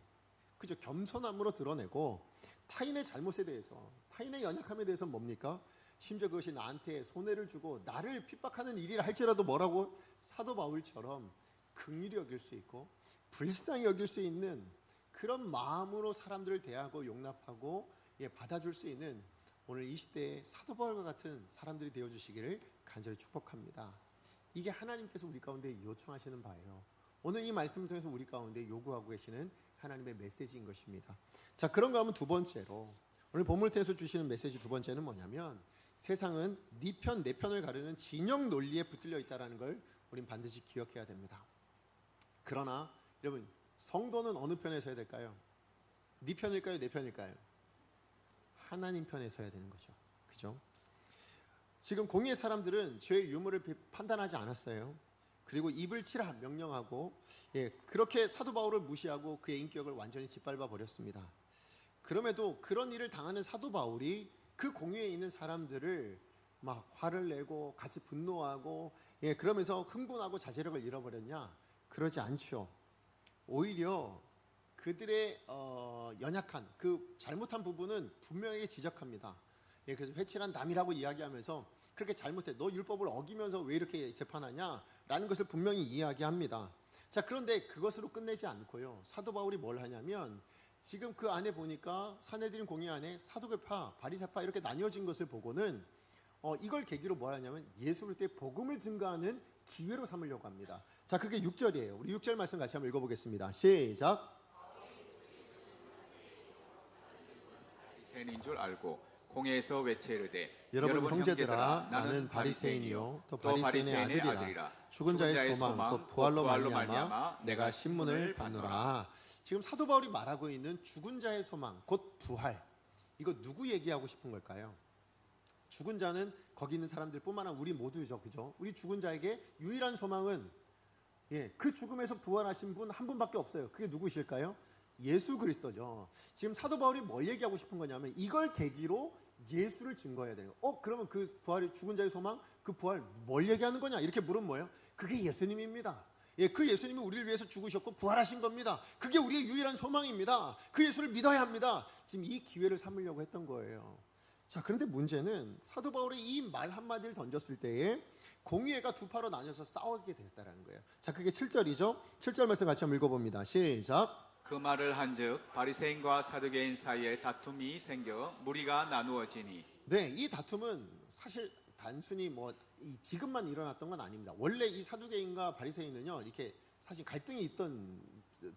그죠? 겸손함으로 드러내고, 타인의 잘못에 대해서, 타인의 연약함에 대해서 뭡니까? 심지어 그것이 나한테 손해를 주고 나를 핍박하는 일이라 할지라도 뭐라고? 사도 바울처럼 긍휼히 여길 수 있고 불쌍히 여길 수 있는 그런 마음으로 사람들을 대하고 용납하고, 예, 받아줄 수 있는 오늘 이 시대에 사도 바울과 같은 사람들이 되어주시기를 간절히 축복합니다. 이게 하나님께서 우리 가운데 요청하시는 바예요. 오늘 이 말씀을 통해서 우리 가운데 요구하고 계시는 하나님의 메시지인 것입니다. 자, 그런가 하면 두 번째로 오늘 본문을 통해서 주시는 메시지 두 번째는 뭐냐면, 세상은 네 편, 내 편을 가르는 진영 논리에 붙들려 있다는 걸 우린 반드시 기억해야 됩니다. 그러나 여러분, 성도는 어느 편에 서야 될까요? 네 편일까요? 내 편일까요? 하나님 편에 서야 되는 거죠. 그죠? 지금 공의의 사람들은 죄의 유무를 판단하지 않았어요. 그리고 입을 치라 명령하고, 예, 그렇게 사도 바울을 무시하고 그의 인격을 완전히 짓밟아 버렸습니다. 그럼에도 그런 일을 당하는 사도 바울이 그 공의에 있는 사람들을 막 화를 내고 같이 분노하고, 예, 그러면서 흥분하고 자제력을 잃어버렸냐? 그러지 않죠. 오히려 그들의 연약한 그 잘못한 부분은 분명하게 지적합니다. 예, 그래서 회칠한 남이라고 이야기하면서 그렇게 잘못해, 너 율법을 어기면서 왜 이렇게 재판하냐? 라는 것을 분명히 이야기합니다. 자, 그런데 그것으로 끝내지 않고요, 사도 바울이 뭘 하냐면, 지금 그 안에 보니까 사내들인 공의 안에 사두개파, 바리새파 이렇게 나뉘어진 것을 보고는 이걸 계기로 뭘 하냐면 예수를 때 복음을 증거하는 기회로 삼으려고 합니다. 자, 그게 6절이에요. 우리 6절 말씀 같이 한번 읽어보겠습니다. 시작. 바리새인인 줄 알고 공회에서 외쳐 이르되, 여러분 형제들아, 나는 바리새인이요 또 바리새인의 아들이라. 죽은 자의 소망 곧 부활로 말미암아 내가 신문을 받노라. 지금 사도 바울이 말하고 있는 죽은 자의 소망 곧 부활, 이거 누구 얘기하고 싶은 걸까요? 죽은 자는 거기 있는 사람들뿐만 아니라 우리 모두죠. 그죠? 우리 죽은 자에게 유일한 소망은, 예, 그 죽음에서 부활하신 분 한 분밖에 없어요. 그게 누구실까요? 예수 그리스도죠. 지금 사도 바울이 뭘 얘기하고 싶은 거냐면 이걸 계기로 예수를 증거해야 돼요. 그러면 그 부활이, 죽은 자의 소망, 그 부활 뭘 얘기하는 거냐? 이렇게 물으면 뭐예요? 그게 예수님입니다. 예, 그 예수님이 우리를 위해서 죽으셨고 부활하신 겁니다. 그게 우리의 유일한 소망입니다. 그 예수를 믿어야 합니다. 지금 이 기회를 삼으려고 했던 거예요. 자, 그런데 문제는 사도 바울이 이 말 한마디를 던졌을 때에 공의회가 두 파로 나뉘어서 싸우게 됐다는 거예요. 자, 그게 7절이죠. 7절 말씀 같이 한번 읽어봅니다. 시작. 그 말을 한즉 바리새인과 사두개인 사이에 다툼이 생겨 무리가 나누어지니. 네, 이 다툼은 사실 단순히 지금만 일어났던 건 아닙니다. 원래 이 사두개인과 바리새인은요, 이렇게 사실 갈등이 있던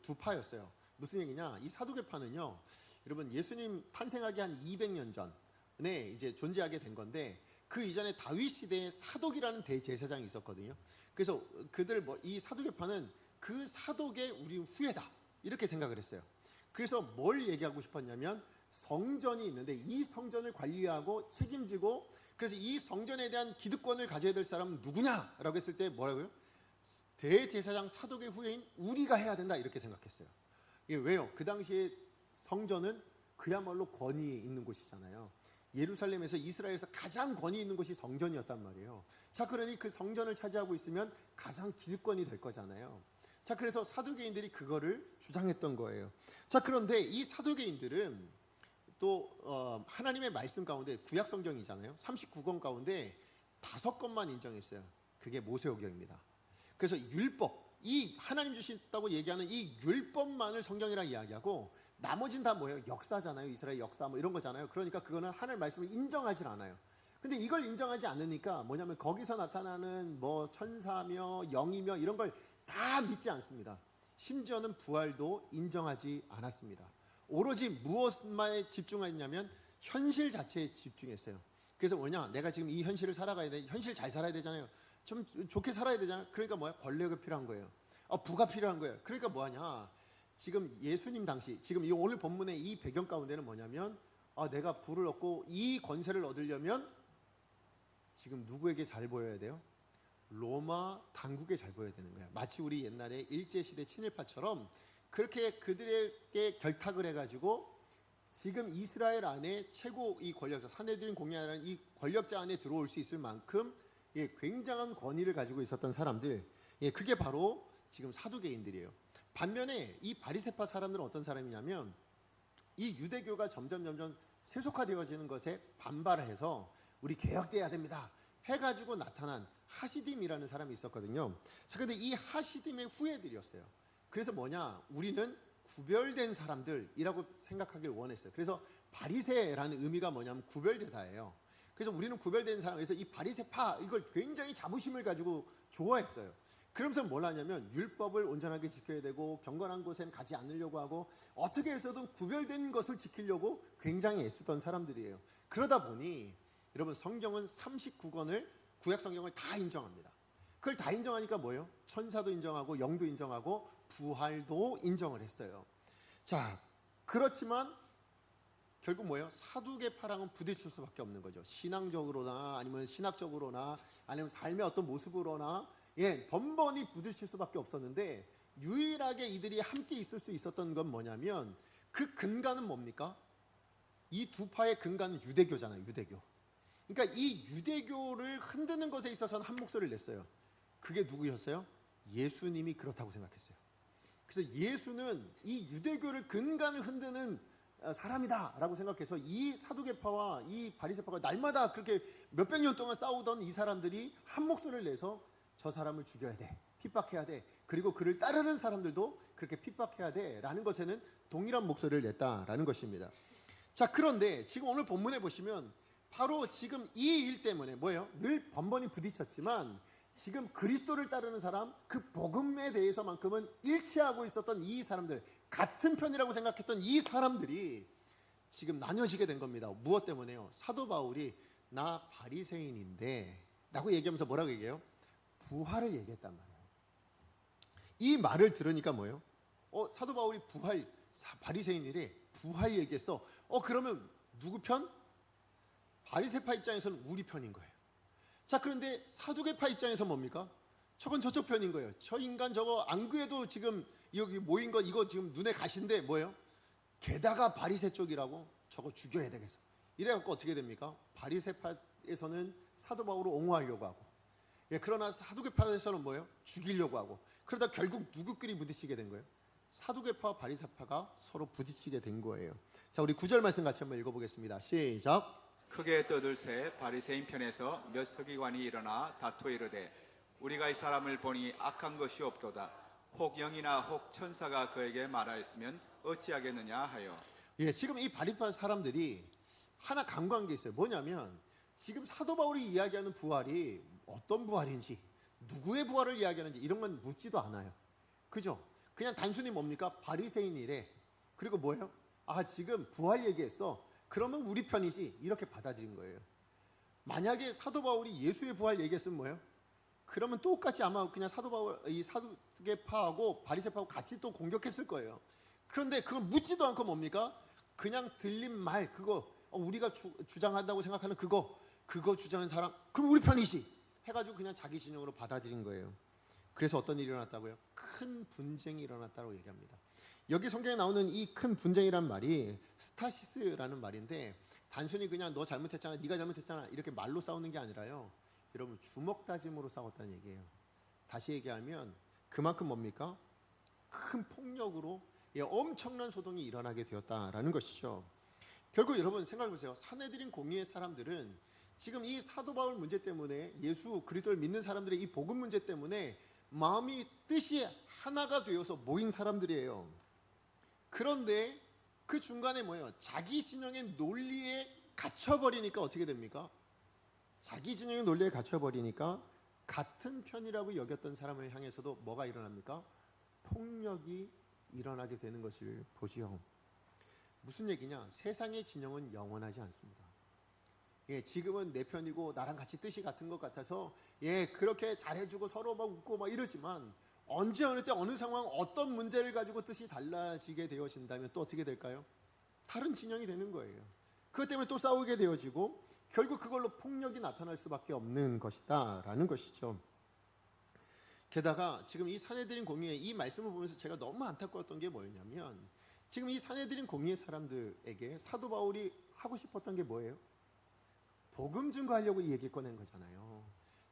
두 파였어요. 무슨 얘기냐? 이 사두개파는요, 여러분 예수님 탄생하기 한 200년 전에 이제 존재하게 된 건데, 그 이전에 다윗 시대에 사독이라는 대제사장이 있었거든요. 그래서 그들 이 사두개파는 그 사독의 우리 후예다 이렇게 생각을 했어요. 그래서 뭘 얘기하고 싶었냐면, 성전이 있는데 이 성전을 관리하고 책임지고, 그래서 이 성전에 대한 기득권을 가져야 될 사람은 누구냐라고 했을 때 뭐라고요? 대제사장 사독의 후예인 우리가 해야 된다 이렇게 생각했어요. 이게 왜요? 그 당시에 성전은 그야말로 권위 있는 곳이잖아요. 예루살렘에서 이스라엘에서 가장 권위 있는 곳이 성전이었단 말이에요. 자, 그러니 그 성전을 차지하고 있으면 가장 기득권이 될 거잖아요. 자, 그래서 사두개인들이 그거를 주장했던 거예요. 자, 그런데 이 사두개인들은 또 하나님의 말씀 가운데 구약 성경이잖아요. 39권 가운데 5권만 인정했어요. 그게 모세오경입니다. 그래서 율법, 이 하나님 주신다고 얘기하는 이 율법만을 성경이라고 이야기하고 나머지는 다 뭐예요? 역사잖아요. 이스라엘 역사 뭐 이런 거잖아요. 그러니까 그거는 하나님의 말씀을 인정하지 않아요. 근데 이걸 인정하지 않으니까 뭐냐면 거기서 나타나는 뭐 천사며 영이며 이런 걸 다 믿지 않습니다. 심지어는 부활도 인정하지 않았습니다. 오로지 무엇만에 집중했냐면 현실 자체에 집중했어요. 그래서 뭐냐, 내가 지금 이 현실을 살아가야 돼. 현실 잘 살아야 되잖아요. 좀 좋게 살아야 되잖아요. 그러니까 뭐야? 권력이 필요한 거예요. 부가 필요한 거예요. 그러니까 뭐하냐, 지금 예수님 당시, 지금 이 오늘 본문의 이 배경 가운데는 뭐냐면 내가 부를 얻고 이 권세를 얻으려면 지금 누구에게 잘 보여야 돼요? 로마 당국에 잘 보여야 되는 거야. 마치 우리 옛날에 일제시대 친일파처럼 그렇게 그들에게 결탁을 해가지고 지금 이스라엘 안에 최고 이 권력자, 산헤드린 공회라는 이 권력자 안에 들어올 수 있을 만큼 굉장한 권위를 가지고 있었던 사람들, 그게 바로 지금 사두개인들이에요. 반면에 이 바리새파 사람들은 어떤 사람이냐면 이 유대교가 점점 세속화되어지는 것에 반발을 해서 우리 개혁돼야 됩니다 해가지고 나타난 하시딤이라는 사람이 있었거든요. 자, 근데 이 하시딤의 후예들이었어요. 그래서 뭐냐, 우리는 구별된 사람들이라고 생각하길 원했어요. 그래서 바리새라는 의미가 뭐냐면 구별되다예요. 그래서 우리는 구별된 사람, 그래서 이 바리새파 이걸 굉장히 자부심을 가지고 좋아했어요. 그러면서 뭘 하냐면 율법을 온전하게 지켜야 되고 경건한 곳엔 가지 않으려고 하고 어떻게 해서든 구별된 것을 지키려고 굉장히 애쓰던 사람들이에요. 그러다 보니 여러분, 성경은 39권을, 구약 성경을 다 인정합니다. 그걸 다 인정하니까 뭐예요? 천사도 인정하고 영도 인정하고 부활도 인정을 했어요. 자, 그렇지만 결국 뭐예요? 사두개파랑은 부딪힐 수밖에 없는 거죠. 신앙적으로나 아니면 신학적으로나 아니면 삶의 어떤 모습으로나 번번이 부딪힐 수밖에 없었는데, 유일하게 이들이 함께 있을 수 있었던 건 뭐냐면 그 근간은 뭡니까? 이 두 파의 근간은 유대교잖아요. 유대교. 그러니까 이 유대교를 흔드는 것에 있어서는 한 목소리를 냈어요. 그게 누구였어요? 예수님이 그렇다고 생각했어요. 그래서 예수는 이 유대교를 근간을 흔드는 사람이다 라고 생각해서 이 사두개파와 이 바리새파가 날마다 그렇게 몇백 년 동안 싸우던 이 사람들이 한 목소리를 내서 저 사람을 죽여야 돼, 핍박해야 돼, 그리고 그를 따르는 사람들도 그렇게 핍박해야 돼 라는 것에는 동일한 목소리를 냈다라는 것입니다. 자, 그런데 지금 오늘 본문에 보시면 바로 지금 이 일 때문에 뭐예요? 늘 번번이 부딪혔지만 지금 그리스도를 따르는 사람, 그 복음에 대해서만큼은 일치하고 있었던 이 사람들, 같은 편이라고 생각했던 이 사람들이 지금 나뉘어지게 된 겁니다. 무엇 때문에요? 사도 바울이 나 바리새인인데 라고 얘기하면서 뭐라고 얘기해요? 부활을 얘기했단 말이에요. 이 말을 들으니까 뭐예요? 사도 바울이 바리새인이래, 부활 얘기했어. 그러면 누구 편? 바리새파 입장에서는 우리 편인 거예요. 자, 그런데 사두개파 입장에서 뭡니까? 저건 저쪽 편인 거예요. 저 인간 저거 안 그래도 지금 여기 모인 거 이거 지금 눈에 가신데 뭐예요? 게다가 바리새 쪽이라고 저거 죽여야 되겠어. 이래갖고 어떻게 됩니까? 바리새파에서는 사도 바울을 옹호하려고 하고, 그러나 사두개파에서는 뭐예요? 죽이려고 하고, 그러다 결국 누구끼리 부딪히게 된 거예요? 사두개파와 바리새파가 서로 부딪히게 된 거예요. 자, 우리 9절 말씀 같이 한번 읽어보겠습니다. 시작. 크게 떠들새 바리새인 편에서 몇 서기관이 일어나 다투어 이르되 우리가 이 사람을 보니 악한 것이 없도다. 혹 영이나 혹 천사가 그에게 말하였으면 어찌하겠느냐 하여. 지금 이 바리새파 사람들이 하나 간과한 게 있어요. 뭐냐면 지금 사도 바울이 이야기하는 부활이 어떤 부활인지, 누구의 부활을 이야기하는지 이런 건 묻지도 않아요. 그죠? 그냥 단순히 뭡니까? 바리새인이래. 그리고 뭐예요? 지금 부활 얘기했어. 그러면 우리 편이지, 이렇게 받아들인 거예요. 만약에 사도 바울이 예수의 부활 얘기했으면 뭐예요? 그러면 똑같이 아마 그냥 사도 바울, 이 사두개파하고 바리새파하고 같이 또 공격했을 거예요. 그런데 그건 묻지도 않고 뭡니까? 그냥 들린 말, 그거 우리가 주장한다고 생각하는 그거 주장한 사람, 그럼 우리 편이지 해가지고 그냥 자기 진영으로 받아들인 거예요. 그래서 어떤 일이 일어났다고요? 큰 분쟁이 일어났다고 얘기합니다. 여기 성경에 나오는 이 큰 분쟁이란 말이 스타시스라는 말인데, 단순히 그냥 너 잘못했잖아, 네가 잘못했잖아 이렇게 말로 싸우는 게 아니라요. 여러분 주먹 다짐으로 싸웠다는 얘기예요. 다시 얘기하면 그만큼 뭡니까? 큰 폭력으로 엄청난 소동이 일어나게 되었다라는 것이죠. 결국 여러분 생각해 보세요. 산헤드린 공의의 사람들은 지금 이 사도 바울 문제 때문에, 예수 그리스도를 믿는 사람들의 이 복음 문제 때문에 마음이 뜻이 하나가 되어서 모인 사람들이에요. 그런데 그 중간에 뭐예요? 자기 진영의 논리에 갇혀버리니까 어떻게 됩니까? 자기 진영의 논리에 갇혀버리니까 같은 편이라고 여겼던 사람을 향해서도 뭐가 일어납니까? 폭력이 일어나게 되는 것을 보지요. 무슨 얘기냐? 세상의 진영은 영원하지 않습니다. 지금은 내 편이고 나랑 같이 뜻이 같은 것 같아서 그렇게 잘해주고 서로 막 웃고 막 이러지만, 언제 어느 때 어느 상황 어떤 문제를 가지고 뜻이 달라지게 되어진다면 또 어떻게 될까요? 다른 진영이 되는 거예요. 그것 때문에 또 싸우게 되어지고 결국 그걸로 폭력이 나타날 수밖에 없는 것이다 라는 것이죠. 게다가 지금 이 산헤드린 공의의 이 말씀을 보면서 제가 너무 안타까웠던 게 뭐였냐면, 지금 이 산헤드린 공의의 사람들에게 사도 바울이 하고 싶었던 게 뭐예요? 복음 증거하려고 이 얘기 꺼낸 거잖아요.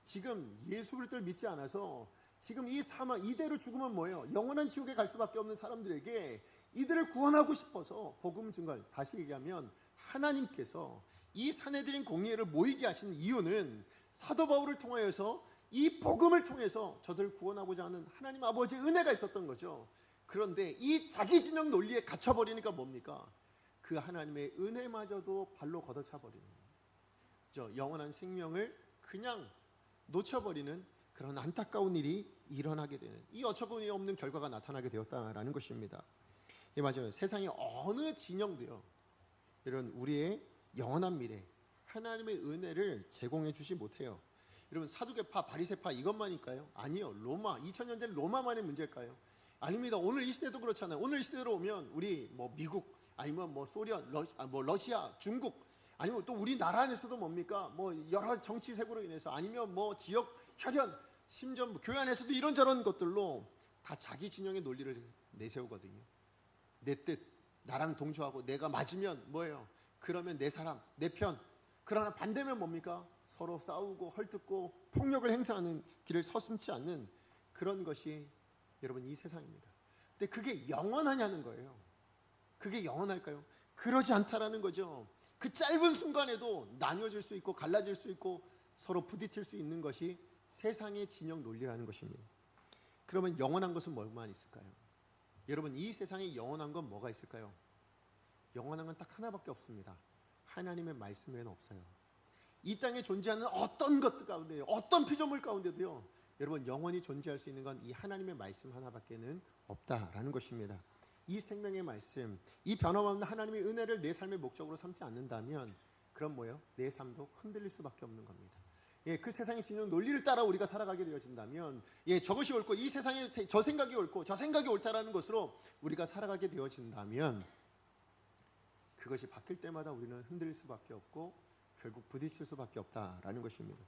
지금 예수 그리스도를 믿지 않아서 지금 이 사망, 이대로 죽으면 뭐예요? 영원한 지옥에 갈 수밖에 없는 사람들에게 이들을 구원하고 싶어서 복음 증거를, 다시 얘기하면 하나님께서 이 산헤드린 공의회를 모이게 하신 이유는 사도 바울을 통하여서 이 복음을 통해서 저들을 구원하고자 하는 하나님 아버지의 은혜가 있었던 거죠. 그런데 이 자기 진영 논리에 갇혀버리니까 뭡니까? 그 하나님의 은혜마저도 발로 걷어차버리는, 영원한 생명을 그냥 놓쳐버리는 그런 안타까운 일이 일어나게 되는, 이 어처구니 없는 결과가 나타나게 되었다라는 것입니다. 맞아요. 세상의 어느 진영도요, 이런 우리의 영원한 미래, 하나님의 은혜를 제공해 주지 못해요. 여러분 사두개파, 바리새파 이것만일까요? 아니요. 로마, 2000년 전 로마만의 문제일까요? 아닙니다. 오늘 이 시대도 그렇잖아요. 오늘 이 시대로 오면 우리 뭐 미국, 아니면 뭐 소련, 러시아, 중국, 아니면 또 우리나라 안에서도 뭡니까? 뭐 여러 정치색으로 인해서, 아니면 뭐 지역 혈연, 심지어 뭐 교회 안에서도 이런저런 것들로 다 자기 진영의 논리를 내세우거든요. 내 뜻, 나랑 동조하고 내가 맞으면 뭐예요? 그러면 내 사람, 내 편. 그러나 반대면 뭡니까? 서로 싸우고 헐뜯고 폭력을 행사하는 길을 서슴지 않는 그런 것이 여러분 이 세상입니다. 근데 그게 영원하냐는 거예요. 그게 영원할까요? 그러지 않다라는 거죠. 그 짧은 순간에도 나뉘어질 수 있고 갈라질 수 있고 서로 부딪힐 수 있는 것이 세상의 진영 논리라는 것입니다. 그러면 영원한 것은 뭐만 있을까요? 여러분 이 세상에 영원한 건 뭐가 있을까요? 영원한 건 딱 하나밖에 없습니다. 하나님의 말씀 외에는 없어요. 이 땅에 존재하는 어떤 것 가운데요, 어떤 피조물 가운데도요, 여러분 영원히 존재할 수 있는 건 이 하나님의 말씀 하나밖에는 없다라는 것입니다. 이 생명의 말씀, 이 변함없는 하나님의 은혜를 내 삶의 목적으로 삼지 않는다면 그럼 뭐예요? 내 삶도 흔들릴 수밖에 없는 겁니다. 그 세상의 진영 논리를 따라 우리가 살아가게 되어진다면, 저것이 옳고 이 세상에 저 생각이 옳고 저 생각이 옳다라는 것으로 우리가 살아가게 되어진다면, 그것이 바뀔 때마다 우리는 흔들릴 수밖에 없고 결국 부딪힐 수밖에 없다라는 것입니다.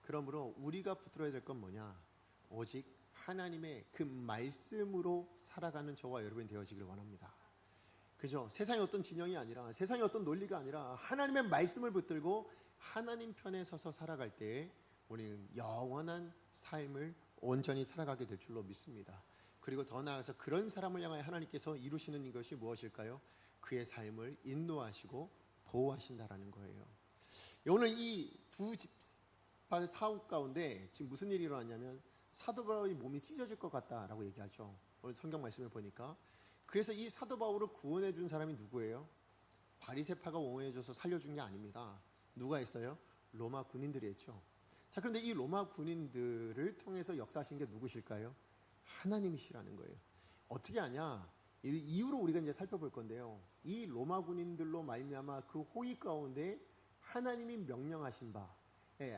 그러므로 우리가 붙들어야 될 건 뭐냐? 오직 하나님의 그 말씀으로 살아가는 저와 여러분이 되어지기를 원합니다. 그죠? 세상의 어떤 진영이 아니라, 세상의 어떤 논리가 아니라 하나님의 말씀을 붙들고 하나님 편에 서서 살아갈 때 우리는 영원한 삶을 온전히 살아가게 될 줄로 믿습니다. 그리고 더 나아가서 그런 사람을 향하여 하나님께서 이루시는 것이 무엇일까요? 그의 삶을 인도하시고 보호하신다라는 거예요. 오늘 이 두 집안 사업 가운데 지금 무슨 일이 일어났냐면, 사도 바울이 몸이 찢어질 것 같다라고 얘기하죠. 오늘 성경 말씀을 보니까. 그래서 이 사도 바울을 구원해 준 사람이 누구예요? 바리새파가 옹호해줘서 살려준 게 아닙니다. 누가 했어요? 로마 군인들이 했죠. 자, 그런데 이 로마 군인들을 통해서 역사하신 게 누구실까요? 하나님이시라는 거예요. 어떻게 하냐? 이유로 우리가 이제 살펴볼 건데요. 이 로마 군인들로 말미암아 그 호의 가운데 하나님이 명령하신 바,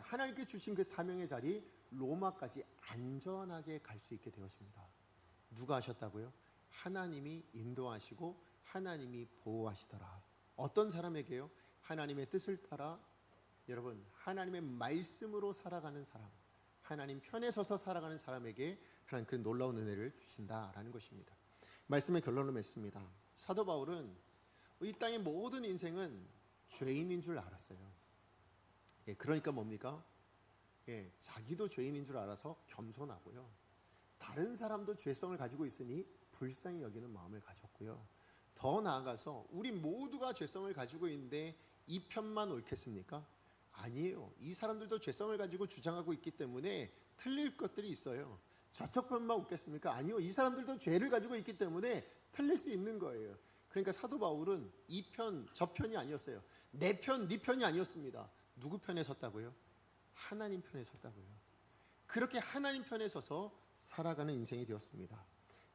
하나님께 주신 그 사명의 자리 로마까지 안전하게 갈 수 있게 되었습니다. 누가 하셨다고요? 하나님이 인도하시고 하나님이 보호하시더라. 어떤 사람에게요? 하나님의 뜻을 따라 여러분 하나님의 말씀으로 살아가는 사람, 하나님 편에 서서 살아가는 사람에게 하나님 그 놀라운 은혜를 주신다라는 것입니다. 말씀의 결론을 맺습니다. 사도 바울은 이 땅의 모든 인생은 죄인인 줄 알았어요. 예, 그러니까 뭡니까? 예, 자기도 죄인인 줄 알아서 겸손하고요. 다른 사람도 죄성을 가지고 있으니 불쌍히 여기는 마음을 가졌고요. 더 나아가서 우리 모두가 죄성을 가지고 있는데 이 편만 옳겠습니까? 아니에요. 이 사람들도 죄성을 가지고 주장하고 있기 때문에 틀릴 것들이 있어요. 저쪽 편만 옳겠습니까? 아니요. 이 사람들도 죄를 가지고 있기 때문에 틀릴 수 있는 거예요. 그러니까 사도 바울은 이 편, 저 편이 아니었어요. 내 편, 네 편이 아니었습니다. 누구 편에 섰다고요? 하나님 편에 섰다고요. 그렇게 하나님 편에 서서 살아가는 인생이 되었습니다.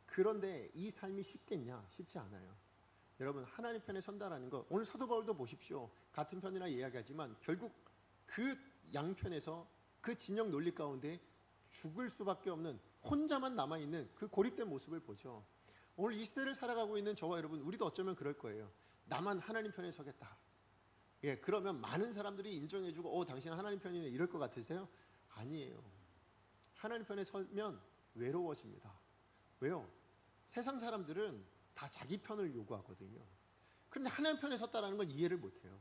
그런데 이 삶이 쉽겠냐? 쉽지 않아요. 여러분, 하나님 편에 선다라는 거, 오늘 사도 바울도 보십시오. 같은 편이라 이야기하지만 결국 그 양편에서 그 진영 논리 가운데 죽을 수밖에 없는, 혼자만 남아있는 그 고립된 모습을 보죠. 오늘 이 시대를 살아가고 있는 저와 여러분, 우리도 어쩌면 그럴 거예요. 나만 하나님 편에 서겠다. 예, 그러면 많은 사람들이 인정해주고, 당신 하나님 편이네, 이럴 것 같으세요? 아니에요. 하나님 편에 서면 외로워집니다. 왜요? 세상 사람들은 다 자기 편을 요구하거든요. 그런데 하나님 편에 섰다는 걸 이해를 못해요.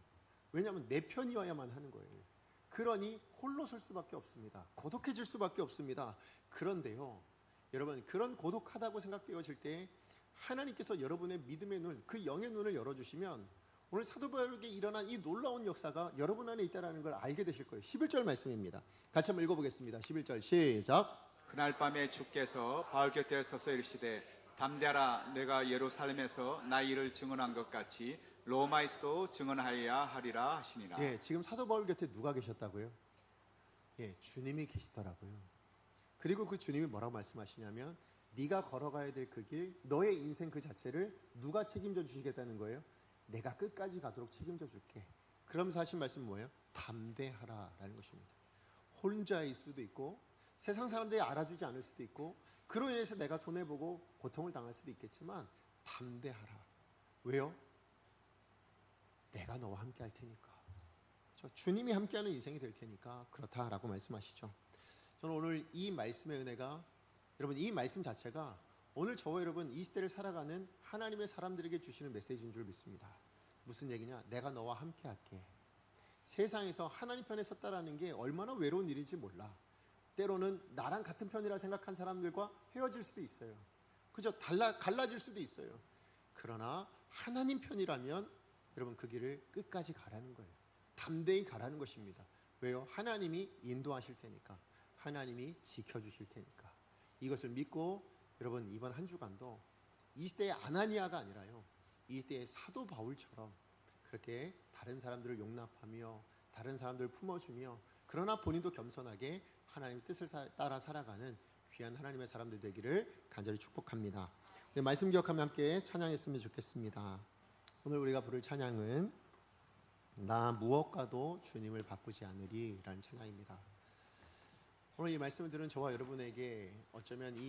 왜냐하면 내 편이어야만 하는 거예요. 그러니 홀로 설 수밖에 없습니다. 고독해질 수밖에 없습니다. 그런데요, 여러분, 그런 고독하다고 생각되어질 때 하나님께서 여러분의 믿음의 눈, 그 영의 눈을 열어주시면 오늘 사도 바울에게 일어난 이 놀라운 역사가 여러분 안에 있다는 걸 알게 되실 거예요. 11절 말씀입니다. 같이 한번 읽어보겠습니다. 11절 시작. 그날 밤에 주께서 바울 곁에 서서 이르시되 담대하라. 내가 예루살렘에서 나의 일을 증언한 것 같이 로마에서도 증언하여야 하리라 하시니라. 예, 지금 사도 바울 곁에 누가 계셨다고요? 예, 주님이 계시더라고요. 그리고 그 주님이 뭐라고 말씀하시냐면 네가 걸어가야 될 그 길, 너의 인생 그 자체를 누가 책임져 주시겠다는 거예요? 내가 끝까지 가도록 책임져 줄게. 그러면서 하신 말씀은 뭐예요? 담대하라라는 것입니다. 혼자일 수도 있고 세상 사람들이 알아주지 않을 수도 있고 그로 인해서 내가 손해보고 고통을 당할 수도 있겠지만 담대하라. 왜요? 내가 너와 함께 할 테니까. 주님이 함께하는 인생이 될 테니까 그렇다라고 말씀하시죠. 저는 오늘 이 말씀의 은혜가, 여러분, 이 말씀 자체가 오늘 저와 여러분 이 시대를 살아가는 하나님의 사람들에게 주시는 메시지인 줄 믿습니다. 무슨 얘기냐? 내가 너와 함께 할게. 세상에서 하나님 편에 섰다라는 게 얼마나 외로운 일인지 몰라. 때로는 나랑 같은 편이라 생각한 사람들과 헤어질 수도 있어요. 그죠? 갈라질 수도 있어요. 그러나 하나님 편이라면 여러분 그 길을 끝까지 가라는 거예요. 담대히 가라는 것입니다. 왜요? 하나님이 인도하실 테니까. 하나님이 지켜주실 테니까. 이것을 믿고 여러분 이번 한 주간도 이 시대의 아나니아가 아니라요, 이 시대의 사도 바울처럼 그렇게 다른 사람들을 용납하며 다른 사람들을 품어주며 그러나 본인도 겸손하게 하나님의 뜻을 따라 살아가는 귀한 하나님의 사람들 되기를 간절히 축복합니다. 우리 말씀 기억하며 함께 찬양했으면 좋겠습니다. 오늘 우리가 부를 찬양은 나 무엇과도 주님을 바꾸지 않으리 라는 찬양입니다. 오늘 이 말씀을 들은 저와 여러분에게 어쩌면 이